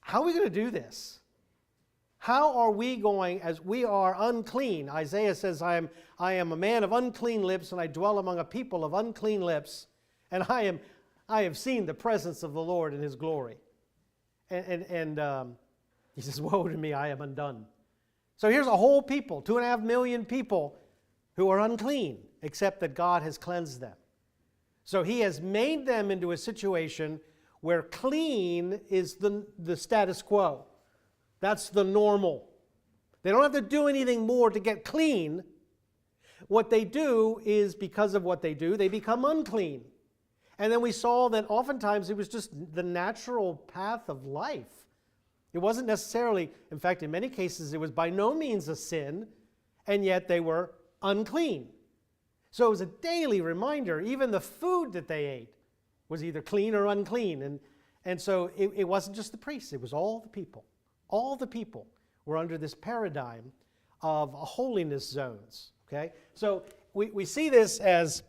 How are we going to do this? How are we going, as we are unclean? Isaiah says, I am a man of unclean lips, and I dwell among a people of unclean lips, and I have seen the presence of the Lord in his glory. And he says, woe to me, I am undone. So here's a whole people, 2.5 million people who are unclean, except that God has cleansed them. So he has made them into a situation where clean is the status quo. That's the normal. They don't have to do anything more to get clean. What they do is, because of what they do, they become unclean. And then we saw that oftentimes it was just the natural path of life. It wasn't necessarily, in fact, in many cases, it was by no means a sin, and yet they were unclean. So it was a daily reminder. Even the food that they ate was either clean or unclean. And so it wasn't just the priests, it was all the people. All the people were under this paradigm of holiness zones. Okay? So we see this as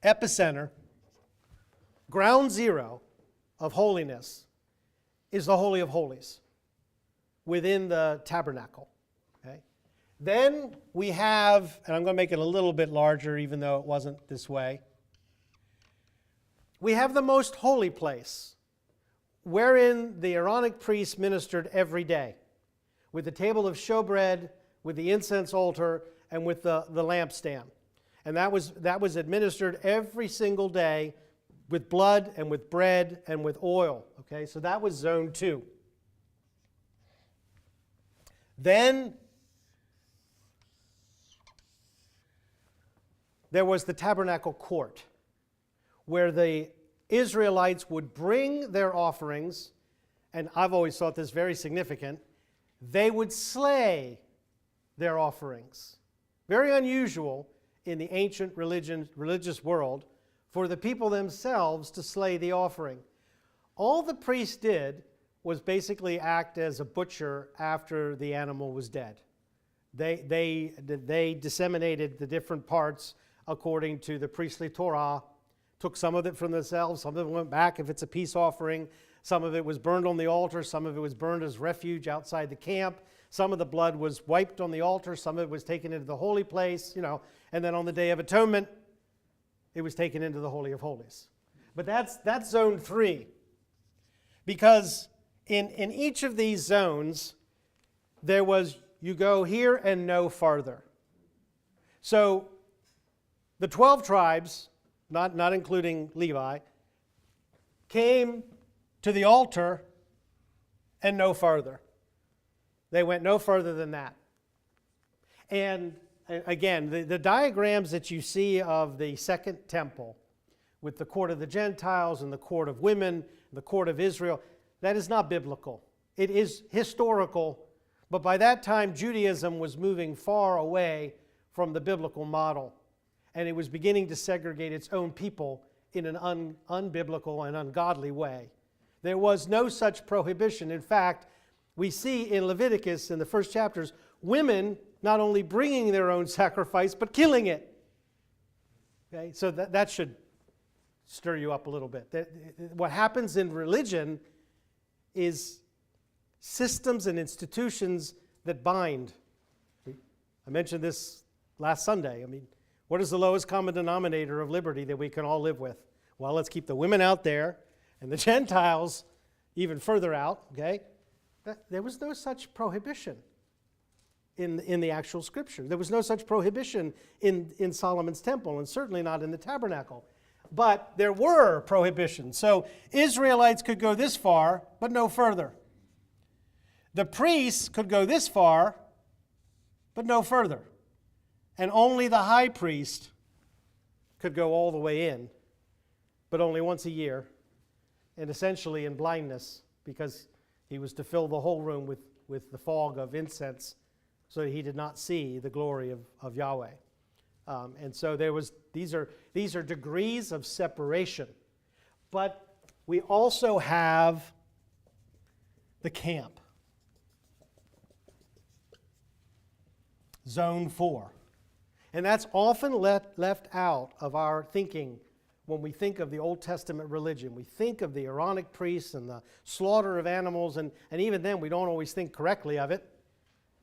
epicenter, ground zero of holiness is the Holy of Holies within the tabernacle. Okay? Then we have, and I'm going to make it a little bit larger even though it wasn't this way, we have the most holy place, wherein the Aaronic priest ministered every day, with the table of showbread, with the incense altar, and with the lampstand. And that was administered every single day with blood and with bread and with oil. Okay, so that was zone 2. Then there was the tabernacle court, where the Israelites would bring their offerings, and I've always thought this very significant, they would slay their offerings. Very unusual in the ancient religious world for the people themselves to slay the offering. All the priest did was basically act as a butcher after the animal was dead. They disseminated the different parts according to the priestly torah, took some of it from themselves, some of it went back if it's a peace offering, some of it was burned on the altar, some of it was burned as refuge outside the camp, some of the blood was wiped on the altar, some of it was taken into the holy place, and then on the Day of Atonement, it was taken into the Holy of Holies. But that's zone 3. Because in each of these zones, there was, you go here and no farther. So the 12 tribes, not including Levi, came to the altar and no farther. They went no further than that. And again, the diagrams that you see of the Second Temple with the court of the Gentiles and the court of women, the court of Israel, that is not biblical. It is historical, but by that time Judaism was moving far away from the biblical model, and it was beginning to segregate its own people in an unbiblical and ungodly way. There was no such prohibition. In fact, we see in Leviticus, in the first chapters, women not only bringing their own sacrifice, but killing it. Okay, so that should stir you up a little bit. What happens in religion is systems and institutions that bind. I mentioned this last Sunday. I mean, what is the lowest common denominator of liberty that we can all live with? Well, let's keep the women out there, and the Gentiles, even further out, okay, there was no such prohibition in the actual scripture. There was no such prohibition in Solomon's temple, and certainly not in the tabernacle. But there were prohibitions. So Israelites could go this far, but no further. The priests could go this far, but no further. And only the high priest could go all the way in, but only once a year, and essentially in blindness, because he was to fill the whole room with the fog of incense, so that he did not see the glory of Yahweh. And so these are degrees of separation. But we also have the camp. Zone 4. And that's often left out of our thinking when we think of the Old Testament religion. We think of the Aaronic priests and the slaughter of animals, and even then we don't always think correctly of it,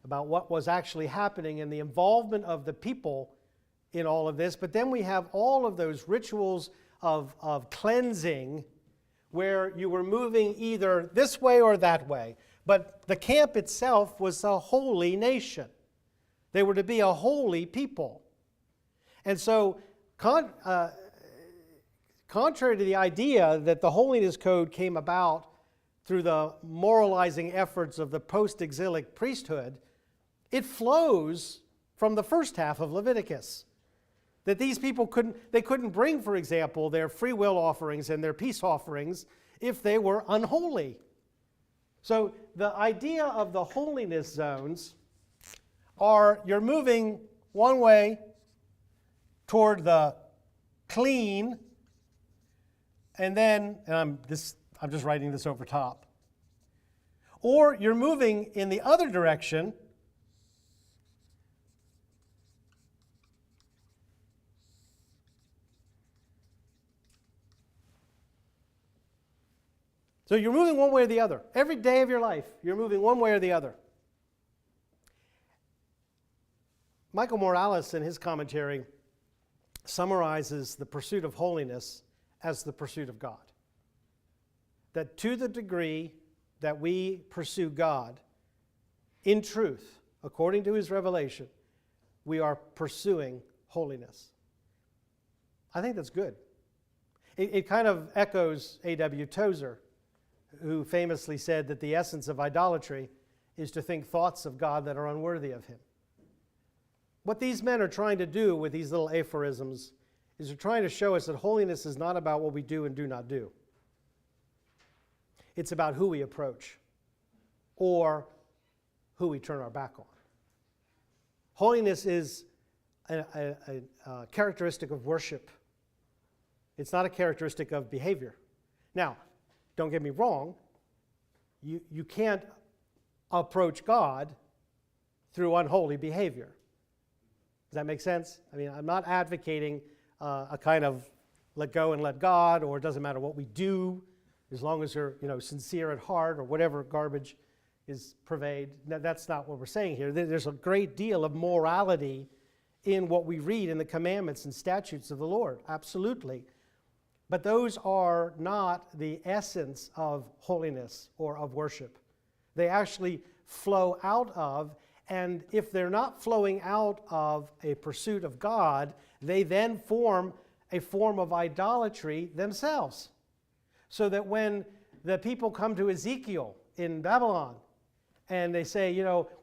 about what was actually happening and the involvement of the people in all of this. But then we have all of those rituals of cleansing where you were moving either this way or that way. But the camp itself was a holy nation. They were to be a holy people. And so, contrary to the idea that the Holiness Code came about through the moralizing efforts of the post-exilic priesthood, it flows from the first half of Leviticus. That these people couldn't bring, for example, their free will offerings and their peace offerings if they were unholy. So the idea of the holiness zones are you're moving one way toward the clean, and then, I'm just writing this over top, or you're moving in the other direction, so you're moving one way or the other. Every day of your life, you're moving one way or the other. Michael Morales, in his commentary, summarizes the pursuit of holiness as the pursuit of God. That to the degree that we pursue God in truth, according to his revelation, we are pursuing holiness. I think that's good. It kind of echoes A.W. Tozer, who famously said that the essence of idolatry is to think thoughts of God that are unworthy of him. What these men are trying to do with these little aphorisms is they're trying to show us that holiness is not about what we do and do not do. It's about who we approach or who we turn our back on. Holiness is a characteristic of worship. It's not a characteristic of behavior. Now, don't get me wrong, you can't approach God through unholy behavior. Does that make sense? I mean, I'm not advocating a kind of let go and let God, or it doesn't matter what we do, as long as you're sincere at heart, or whatever garbage is pervade. That's not what we're saying here. There's a great deal of morality in what we read in the commandments and statutes of the Lord, absolutely. But those are not the essence of holiness or of worship. They actually flow out of, and if they're not flowing out of a pursuit of God, they then form a form of idolatry themselves. So that when the people come to Ezekiel in Babylon, and they say,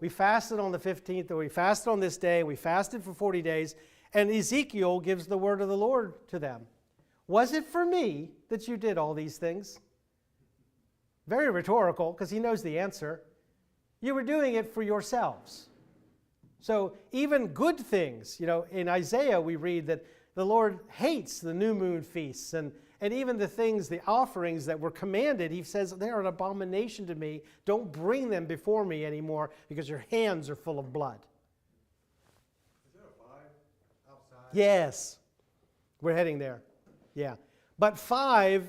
we fasted on the 15th, or we fasted on this day, we fasted for 40 days, and Ezekiel gives the word of the Lord to them. Was it for me that you did all these things? Very rhetorical, because he knows the answer. You were doing it for yourselves. So even good things, in Isaiah we read that the Lord hates the new moon feasts, and even the things, the offerings that were commanded, he says, they are an abomination to me. Don't bring them before me anymore, because your hands are full of blood. Is there a 5 outside? Yes, we're heading there. Yeah. But 5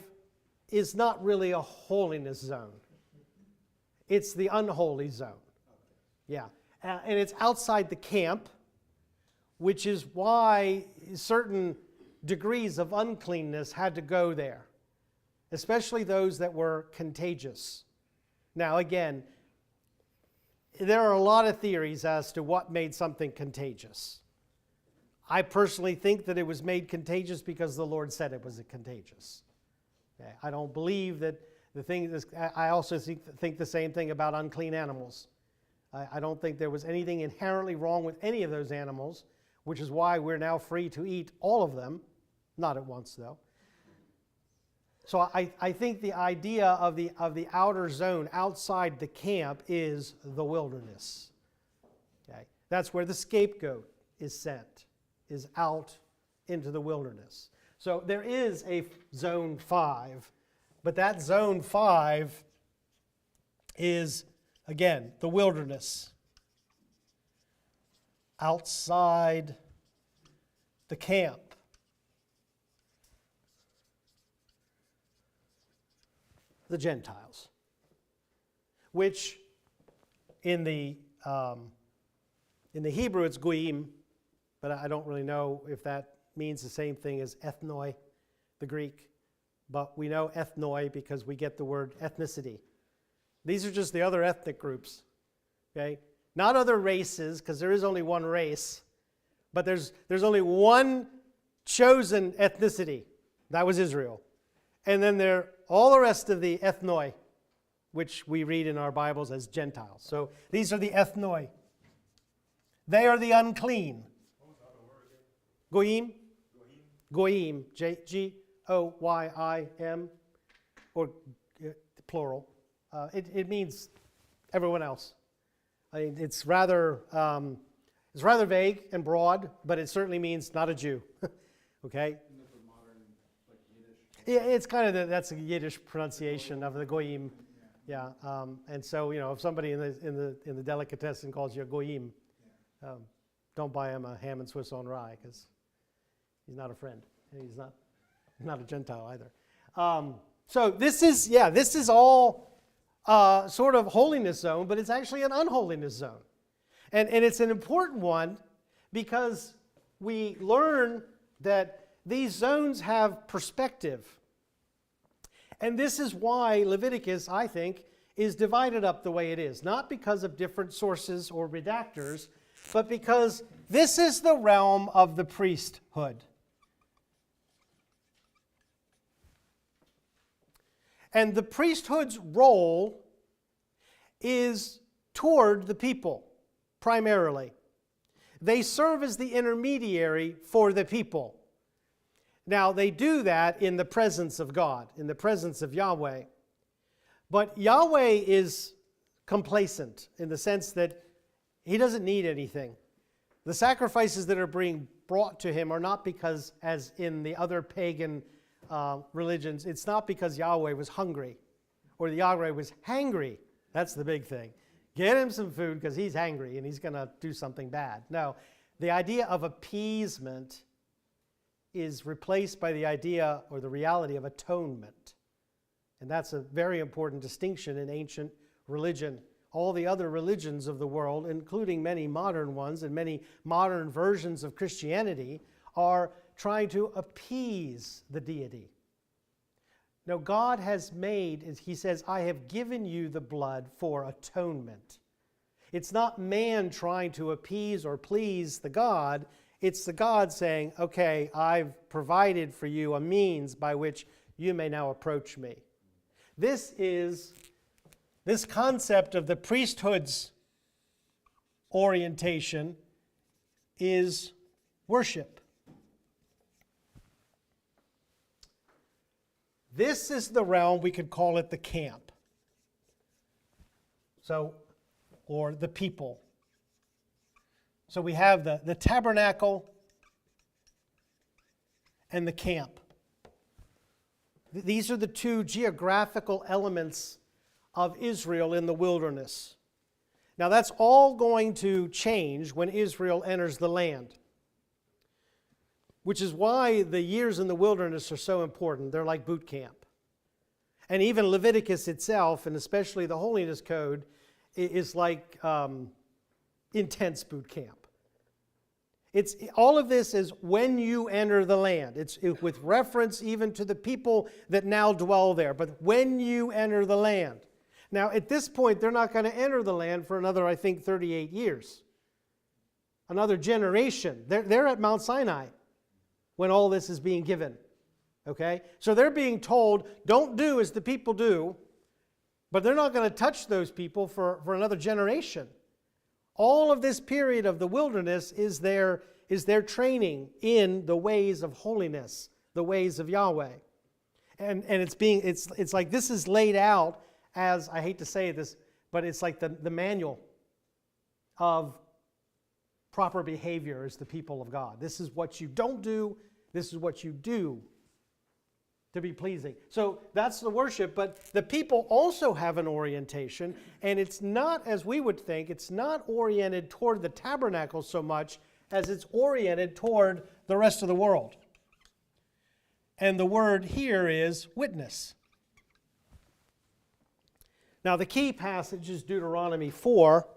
is not really a holiness zone. It's the unholy zone. Yeah. And it's outside the camp, which is why certain degrees of uncleanness had to go there. especially those that were contagious. Now, again, there are a lot of theories as to what made something contagious. I personally think that it was made contagious because the Lord said it was contagious. Okay? I don't believe that the thing is, I also think the same thing about unclean animals. I don't think there was anything inherently wrong with any of those animals, which is why we're now free to eat all of them. Not at once, though. So I think the idea of the outer zone outside the camp is the wilderness. Okay? That's where the scapegoat is sent, is out into the wilderness. So there is a zone 5, but that zone 5 is, again, the wilderness. Outside the camp. The Gentiles, which in the Hebrew it's goyim, but I don't really know if that means the same thing as ethnoi, the Greek. But we know ethnoi because we get the word ethnicity. These are just the other ethnic groups, okay? Not other races, because there is only one race, but there's only one chosen ethnicity. That was Israel. And then there are all the rest of the ethnoi, which we read in our Bibles as Gentiles. So these are the ethnoi. They are the unclean. Goyim? Goyim. G-O-Y-I-M, or plural. It means everyone else. I mean, it's rather vague and broad, but it certainly means not a Jew. Okay? Yeah, it's kind of that's a Yiddish pronunciation of the goyim. Yeah, and so if somebody in the delicatessen calls you a goyim, don't buy him a ham and Swiss on rye because he's not a friend and he's not a Gentile either. So this is all sort of holiness zone, but it's actually an unholiness zone, and it's an important one because we learn that these zones have perspective. And this is why Leviticus, I think, is divided up the way it is. Not because of different sources or redactors, but because this is the realm of the priesthood. And the priesthood's role is toward the people, primarily. They serve as the intermediary for the people. Now, they do that in the presence of God, in the presence of Yahweh. But Yahweh is complacent in the sense that he doesn't need anything. The sacrifices that are being brought to him are not because, as in the other pagan religions, it's not because Yahweh was hungry or Yahweh was hangry. That's the big thing. Get him some food because he's hangry and he's going to do something bad. No, the idea of appeasement is replaced by the idea or the reality of atonement. And that's a very important distinction in ancient religion. All the other religions of the world, including many modern ones and many modern versions of Christianity, are trying to appease the deity. No, God has made, he says, I have given you the blood for atonement. It's not man trying to appease or please the God. It's the God saying, okay, I've provided for you a means by which you may now approach me. This concept of the priesthood's orientation is worship. This is the realm, we could call it the camp. So, or the people. So we have the tabernacle and the camp. These are the two geographical elements of Israel in the wilderness. Now that's all going to change when Israel enters the land, which is why the years in the wilderness are so important. They're like boot camp. And even Leviticus itself, and especially the Holiness Code, is like intense boot camp. All of this is when you enter the land. It's with reference even to the people that now dwell there. But when you enter the land. Now, at this point, they're not going to enter the land for another, I think, 38 years. Another generation. They're at Mount Sinai when all this is being given. Okay? So they're being told, don't do as the people do, but they're not going to touch those people for another generation. All of this period of the wilderness is their training in the ways of holiness, the ways of Yahweh. And it's like this is laid out as, I hate to say this, but it's like the manual of proper behavior as the people of God. This is what you don't do, this is what you do to be pleasing. So that's the worship, but the people also have an orientation, and it's not, as we would think, it's not oriented toward the tabernacle so much as it's oriented toward the rest of the world. And the word here is witness. Now the key passage is Deuteronomy 4,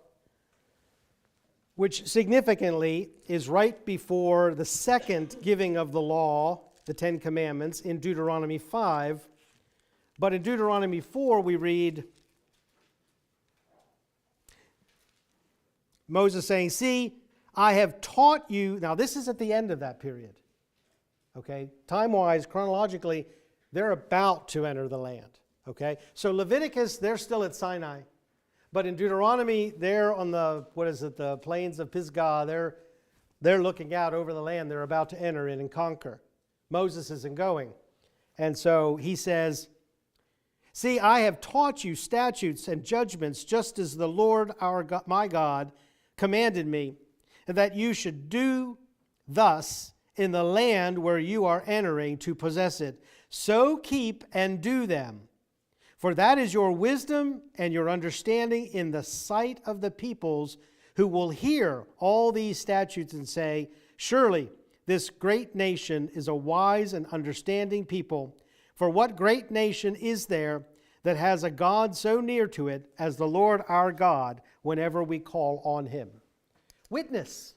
which significantly is right before the second giving of the law, the Ten Commandments, in Deuteronomy 5. But in Deuteronomy 4 we read Moses saying, see, I have taught you. Now this is at the end of that period. Okay, time-wise, chronologically, they're about to enter the land. Okay, so Leviticus, they're still at Sinai. But in Deuteronomy, they're on the plains of Pisgah. They're looking out over the land they're about to enter in and conquer. Moses isn't going. And so he says, see, I have taught you statutes and judgments just as the Lord my God commanded me, and that you should do thus in the land where you are entering to possess it. So keep and do them. For that is your wisdom and your understanding in the sight of the peoples who will hear all these statutes and say, surely this great nation is a wise and understanding people. For what great nation is there that has a God so near to it as the Lord our God whenever we call on him? Witness.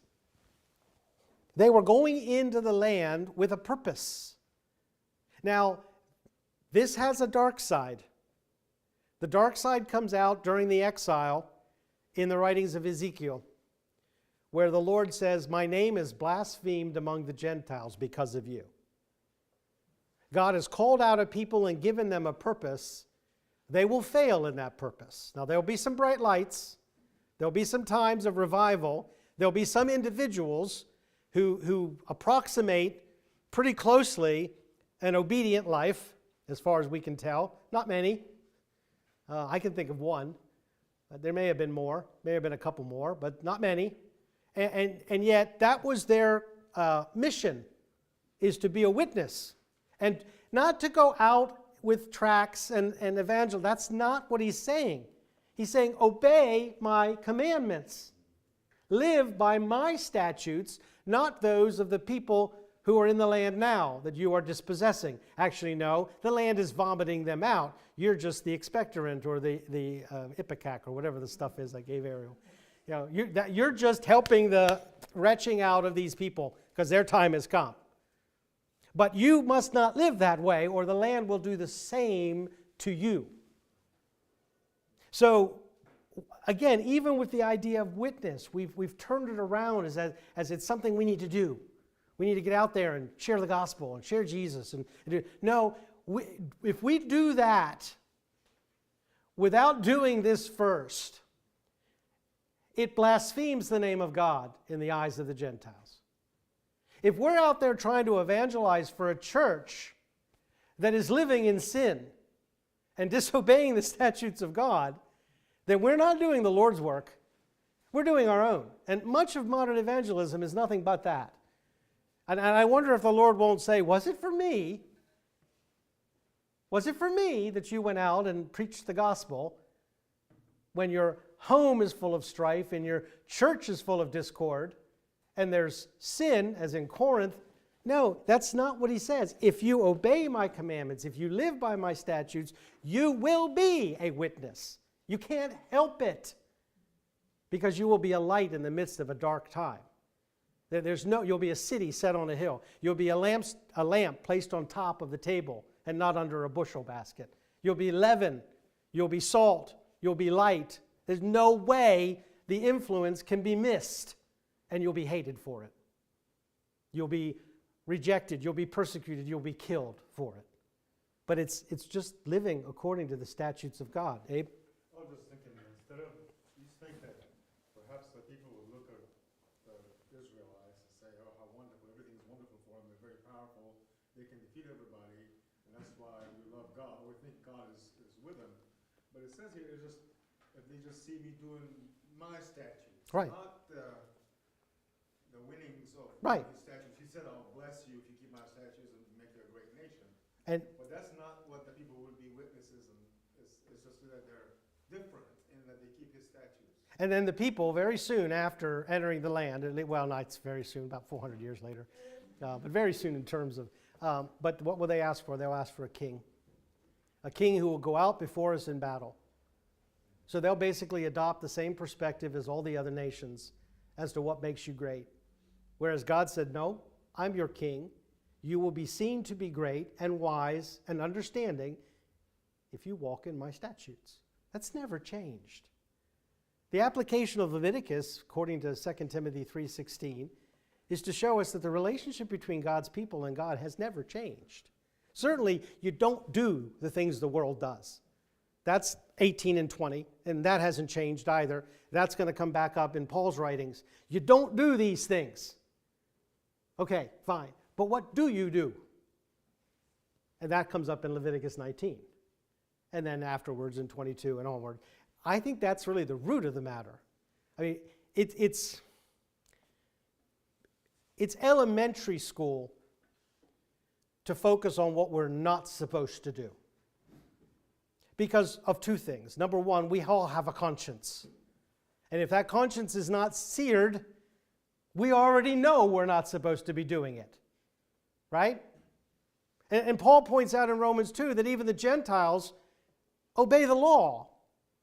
They were going into the land with a purpose. Now, this has a dark side. The dark side comes out during the exile in the writings of Ezekiel, where the Lord says, my name is blasphemed among the Gentiles because of you. God has called out a people and given them a purpose. They will fail in that purpose. Now, there'll be some bright lights. There'll be some times of revival. There'll be some individuals who approximate pretty closely an obedient life, as far as we can tell. Not many. I can think of one. There may have been more. May have been a couple more, but not many. And yet, that was their mission, is to be a witness. And not to go out with tracts and evangel. That's not what he's saying. He's saying, obey my commandments. Live by my statutes, not those of the people who are in the land now that you are dispossessing. Actually, no, the land is vomiting them out. You're just the expectorant or the ipecac or whatever the stuff is I gave Ariel. You know, you're just helping the retching out of these people because their time has come. But you must not live that way, or the land will do the same to you. So, again, even with the idea of witness, we've turned it around as it's something we need to do. We need to get out there and share the gospel and share Jesus. No, if we do that without doing this first, it blasphemes the name of God in the eyes of the Gentiles. If we're out there trying to evangelize for a church that is living in sin and disobeying the statutes of God, then we're not doing the Lord's work. We're doing our own. And much of modern evangelism is nothing but that. And I wonder if the Lord won't say, was it for me? Was it for me that you went out and preached the gospel when your home is full of strife and your church is full of discord and there's sin, as in Corinth? No, that's not what he says. If you obey my commandments, if you live by my statutes, you will be a witness. You can't help it because you will be a light in the midst of a dark time. You'll be a city set on a hill. You'll be a lamp placed on top of the table and not under a bushel basket. You'll be leaven. You'll be salt. You'll be light. There's no way the influence can be missed, and you'll be hated for it. You'll be rejected. You'll be persecuted. You'll be killed for it. But it's just living according to the statutes of God. Abe? I was just thinking, instead of, you think that perhaps the people would look at the Israelites and say, oh, how wonderful, everything's wonderful for them, they're very powerful, they can defeat everybody, and that's why we love God, we think God is with them. But it says here, it's just, if they just see me doing my statutes, Right. not the winnings of Right. his statutes. He said, I'll bless you if you keep my statutes and make you a great nation. And But that's not what the people would be witnesses, and it's just that they're different in that they keep his statutes. And then the people, very soon after entering the land, well, not very soon, about 400 years later, but very soon in terms of, but what will they ask for? They'll ask for a king who will go out before us in battle. So they'll basically adopt the same perspective as all the other nations as to what makes you great. Whereas God said, no, I'm your king. You will be seen to be great and wise and understanding if you walk in my statutes. That's never changed. The application of Leviticus, according to 2 Timothy 3:16, is to show us that the relationship between God's people and God has never changed. Certainly, you don't do the things the world does. That's 18 and 20, and that hasn't changed either. That's going to come back up in Paul's writings. You don't do these things. Okay, fine. But what do you do? And that comes up in Leviticus 19. And then afterwards in 22 and onward. I think that's really the root of the matter. I mean, it's elementary school to focus on what we're not supposed to do. Because of two things. Number one, we all have a conscience. And if that conscience is not seared, we already know we're not supposed to be doing it. Right? And Paul points out in Romans 2 that even the Gentiles obey the law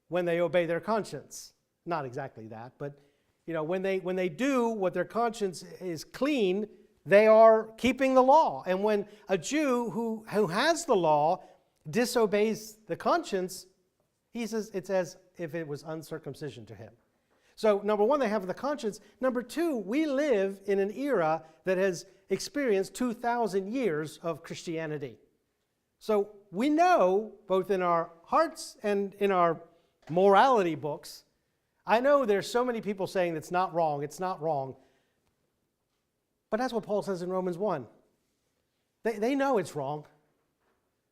when they obey their conscience. Not exactly that, but when they do what their conscience is clean, they are keeping the law. And when a Jew who has the law disobeys the conscience, he says it's as if it was uncircumcision to him. So number one, they have the conscience. Number two, we live in an era that has experienced 2,000 years of Christianity. So we know, both in our hearts and in our morality books, I know there's so many people saying it's not wrong, it's not wrong. But that's what Paul says in Romans 1. They know it's wrong.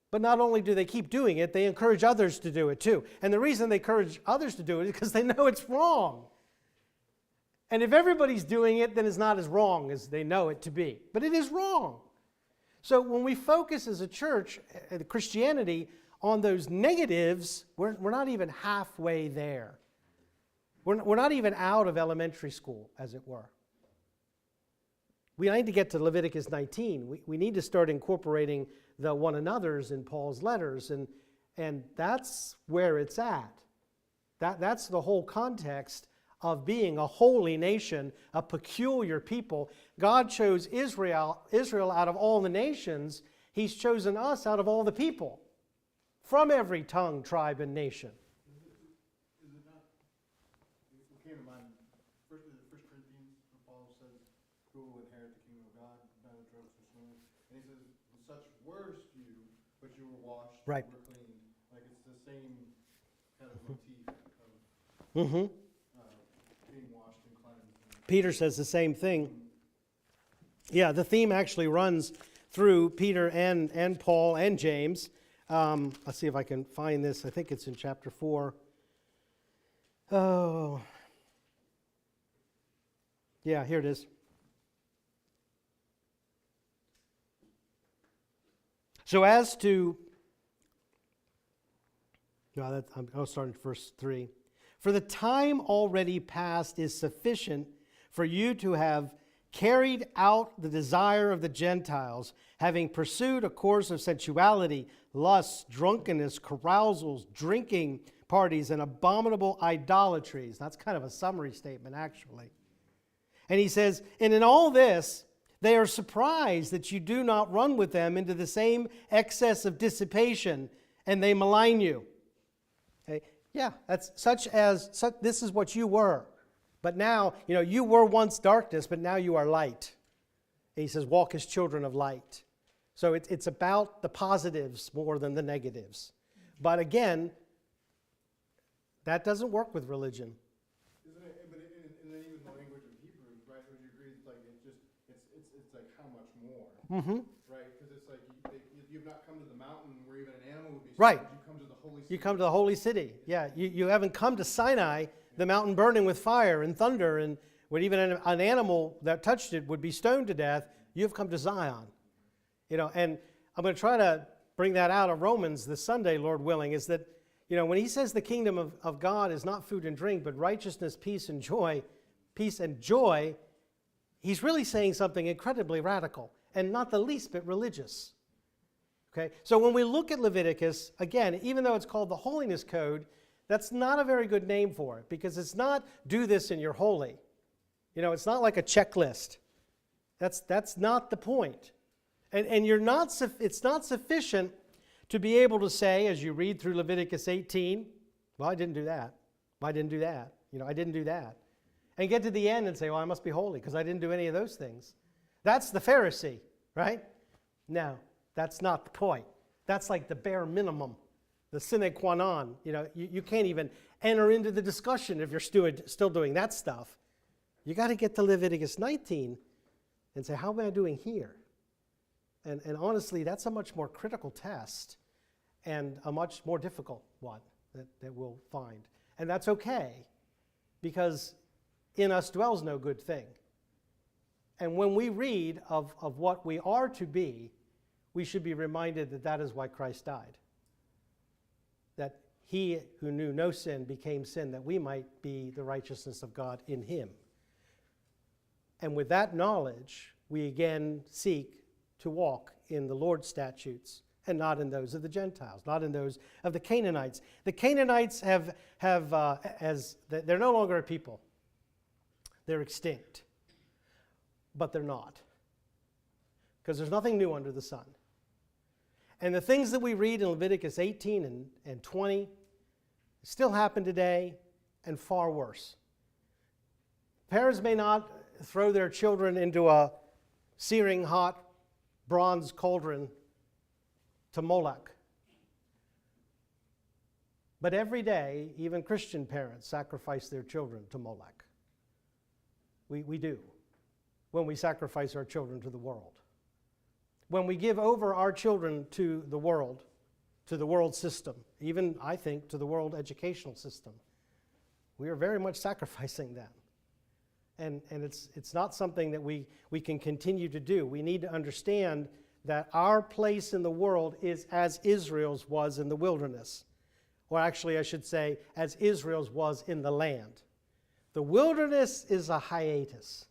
But not only do they keep doing it, they encourage others to do it too. And the reason they encourage others to do it is because they know it's wrong. And if everybody's doing it, then it's not as wrong as they know it to be. But it is wrong. So when we focus as a church, Christianity, on those negatives, we're not even halfway there. We're not even out of elementary school, as it were. We need to get to Leviticus 19. We need to start incorporating the one another's in Paul's letters, and that's where it's at. That's the whole context of being a holy nation, a peculiar people. God chose Israel out of all the nations. He's chosen us out of all the people, from every tongue, tribe, and nation. Is it not, it came to mind, first Corinthians, where Paul says, who will inherit the kingdom of God, neither drugs or swimming. And he says, such were you, but you were washed, Right. you were clean. Like it's the same kind of motif of being washed and cleansed. Peter says the same thing. Yeah, the theme actually runs through Peter and Paul and James. Let's see if I can find this. I think it's in chapter 4. Oh. Yeah, here it is. So as to, I'll start at verse 3. For the time already past is sufficient for you to have carried out the desire of the Gentiles, having pursued a course of sensuality, lusts, drunkenness, carousals, drinking parties, and abominable idolatries. That's kind of a summary statement, actually. And he says, and in all this, they are surprised that you do not run with them into the same excess of dissipation, and they malign you. Okay? Yeah, that's this is what you were. But now, you were once darkness, but now you are light. And he says, walk as children of light. So it's about the positives more than the negatives. But again, that doesn't work with religion. Isn't it, but in even the language of Hebrews, right, would you agree, it's like, it's like how much more, right? Because it's like, you've not come to the mountain where even an animal would be Right. saved. You come to the holy city. You come to the holy city. Yeah, you haven't come to Sinai, the mountain burning with fire and thunder, and when even an animal that touched it would be stoned to death. You've come to Zion. And I'm going to try to bring that out of Romans this Sunday, Lord willing, is that, when he says the kingdom of God is not food and drink, but righteousness, peace and joy, he's really saying something incredibly radical and not the least bit religious. Okay? So when we look at Leviticus, again, even though it's called the Holiness Code, that's not a very good name for it, because it's not do this and you're holy. It's not like a checklist. That's not the point. And it's not sufficient to be able to say, as you read through Leviticus 18, well, I didn't do that. I didn't do that. I didn't do that. And get to the end and say, well, I must be holy because I didn't do any of those things. That's the Pharisee, right? No, that's not the point. That's like the bare minimum, the sine qua non. You can't even enter into the discussion if you're still doing that stuff. You got to get to Leviticus 19 and say, how am I doing here? And honestly, that's a much more critical test and a much more difficult one that we'll find. And that's okay, because in us dwells no good thing. And when we read of what we are to be, we should be reminded that that is why Christ died. That he who knew no sin became sin, that we might be the righteousness of God in him. And with that knowledge, we again seek to walk in the Lord's statutes and not in those of the Gentiles, not in those of the Canaanites. The Canaanites they're no longer a people. They're extinct. But they're not. Because there's nothing new under the sun. And the things that we read in Leviticus 18 and 20 still happen today, and far worse. Parents may not throw their children into a searing hot bronze cauldron to Moloch. But every day, even Christian parents sacrifice their children to Moloch. We do, when we sacrifice our children to the world. When we give over our children to the world system, even, I think, to the world educational system, we are very much sacrificing them. And it's not something that we can continue to do. We need to understand that our place in the world is as Israel's was in the wilderness. Or actually, I should say, as Israel's was in the land. The wilderness is a hiatus.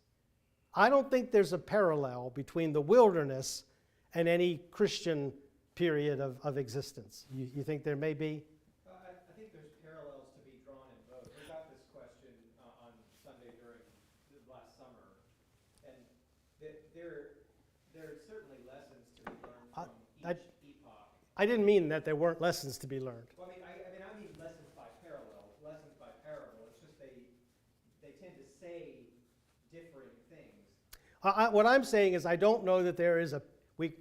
I don't think there's a parallel between the wilderness and any Christian period of existence. You think there may be? I think there's parallels to be drawn in both. We got this question on Sunday during last summer, and there are certainly lessons to be learned from each epoch. I didn't mean that there weren't lessons to be learned. Well, I mean lessons by parallel, lessons by parable. It's just they tend to say differing things. What I'm saying is I don't know that there is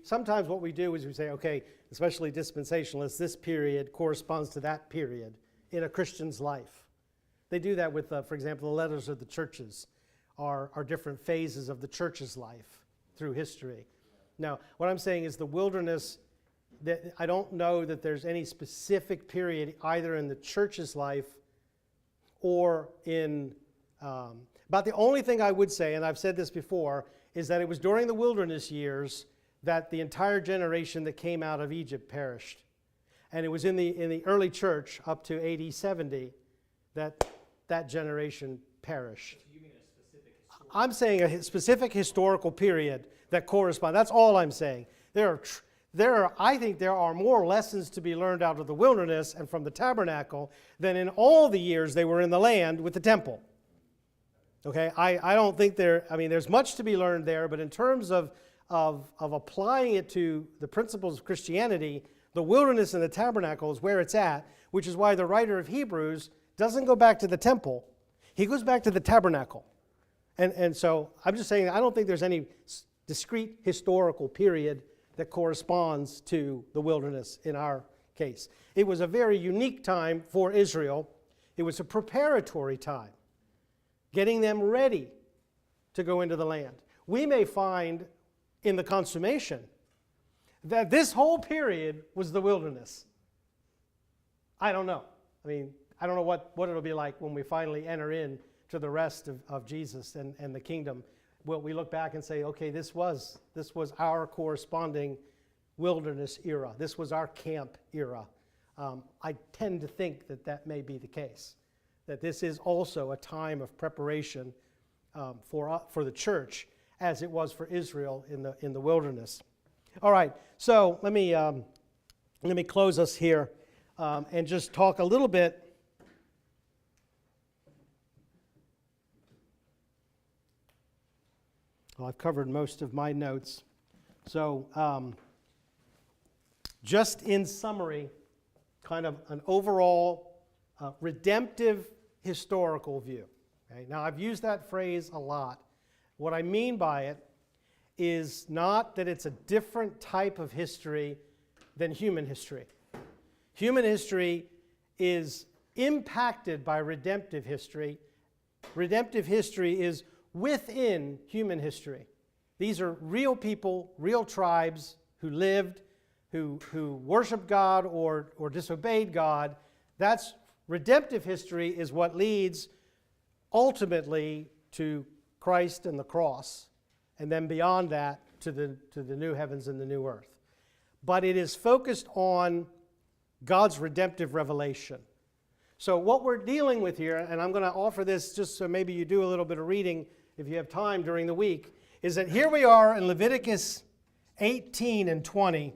sometimes what we do is we say, okay, especially dispensationalists, this period corresponds to that period in a Christian's life. They do that with, for example, the letters of the churches are different phases of the church's life through history. Now, what I'm saying is the wilderness, that I don't know that there's any specific period either in the church's life or in, about the only thing I would say, and I've said this before, is that it was during the wilderness years that the entire generation that came out of Egypt perished. And it was in the early church up to AD 70 that generation perished. So you mean a specific historical? I'm saying a specific historical period that corresponds. That's all I'm saying. I think there are more lessons to be learned out of the wilderness and from the tabernacle than in all the years they were in the land with the temple. Okay, I don't think there's much to be learned there, but in terms of applying it to the principles of Christianity, the wilderness and the tabernacle is where it's at, which is why the writer of Hebrews doesn't go back to the temple. He goes back to the tabernacle. And so I'm just saying, I don't think there's any discrete historical period that corresponds to the wilderness in our case. It was a very unique time for Israel. It was a preparatory time, getting them ready to go into the land. We may find in the consummation that this whole period was the wilderness. I don't know. I don't know what it'll be like when we finally enter in to the rest of Jesus and the kingdom. Will we look back and say, okay, this was our corresponding wilderness era. This was our camp era. I tend to think that may be the case, that this is also a time of preparation for the church as it was for Israel in the wilderness. All right, so let me close us here and just talk a little bit. Well, I've covered most of my notes. So just in summary, kind of an overall redemptive historical view. Okay? Now, I've used that phrase a lot. What I mean by it is not that it's a different type of history than human history. Human history is impacted by redemptive history. Redemptive history is within human history. These are real people, real tribes who lived, who worshiped God or disobeyed God. That's redemptive history is what leads ultimately to Christ and the cross, and then beyond that to the new heavens and the new earth. But it is focused on God's redemptive revelation. So what we're dealing with here, and I'm going to offer this just so maybe you do a little bit of reading if you have time during the week, is that here we are in Leviticus 18 and 20.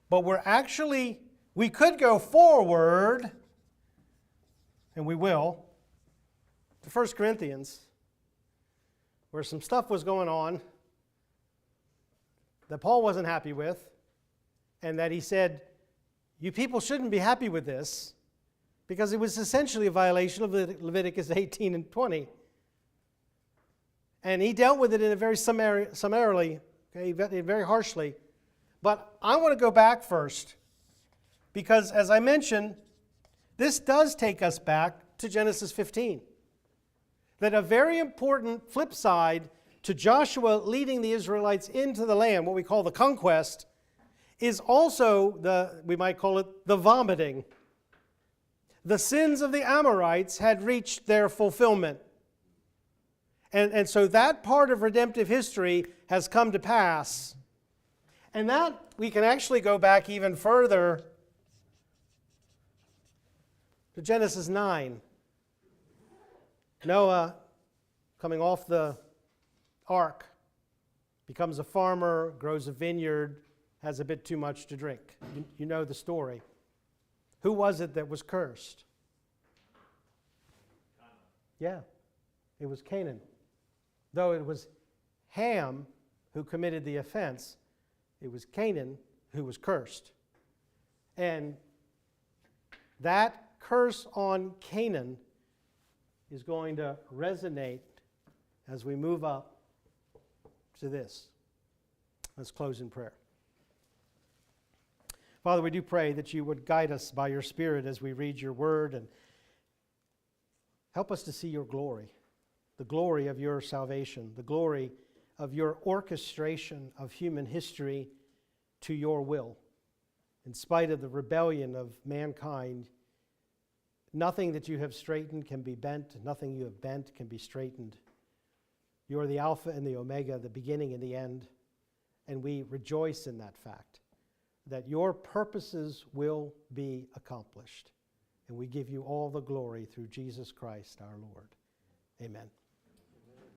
But we could go forward, and we will, to 1 Corinthians, where some stuff was going on that Paul wasn't happy with, and that he said, you people shouldn't be happy with this, because it was essentially a violation of Leviticus 18 and 20. And he dealt with it in a very summarily, okay, very harshly. But I want to go back first, because as I mentioned, this does take us back to Genesis 15. That a very important flip side to Joshua leading the Israelites into the land, what we call the conquest, is also we might call it the vomiting. The sins of the Amorites had reached their fulfillment. And so that part of redemptive history has come to pass. And that, we can actually go back even further to Genesis 9. Noah, coming off the ark, becomes a farmer, grows a vineyard, has a bit too much to drink. You know the story. Who was it that was cursed? Yeah, it was Canaan. Though it was Ham who committed the offense, it was Canaan who was cursed. And that curse on Canaan is going to resonate as we move up to this. Let's close in prayer. Father, we do pray that you would guide us by your Spirit as we read your word and help us to see your glory, the glory of your salvation, the glory of your orchestration of human history to your will. In spite of the rebellion of mankind, nothing that you have straightened can be bent, nothing you have bent can be straightened. You are the Alpha and the Omega, the beginning and the end, and we rejoice in that fact, that your purposes will be accomplished. And we give you all the glory through Jesus Christ our Lord. Amen.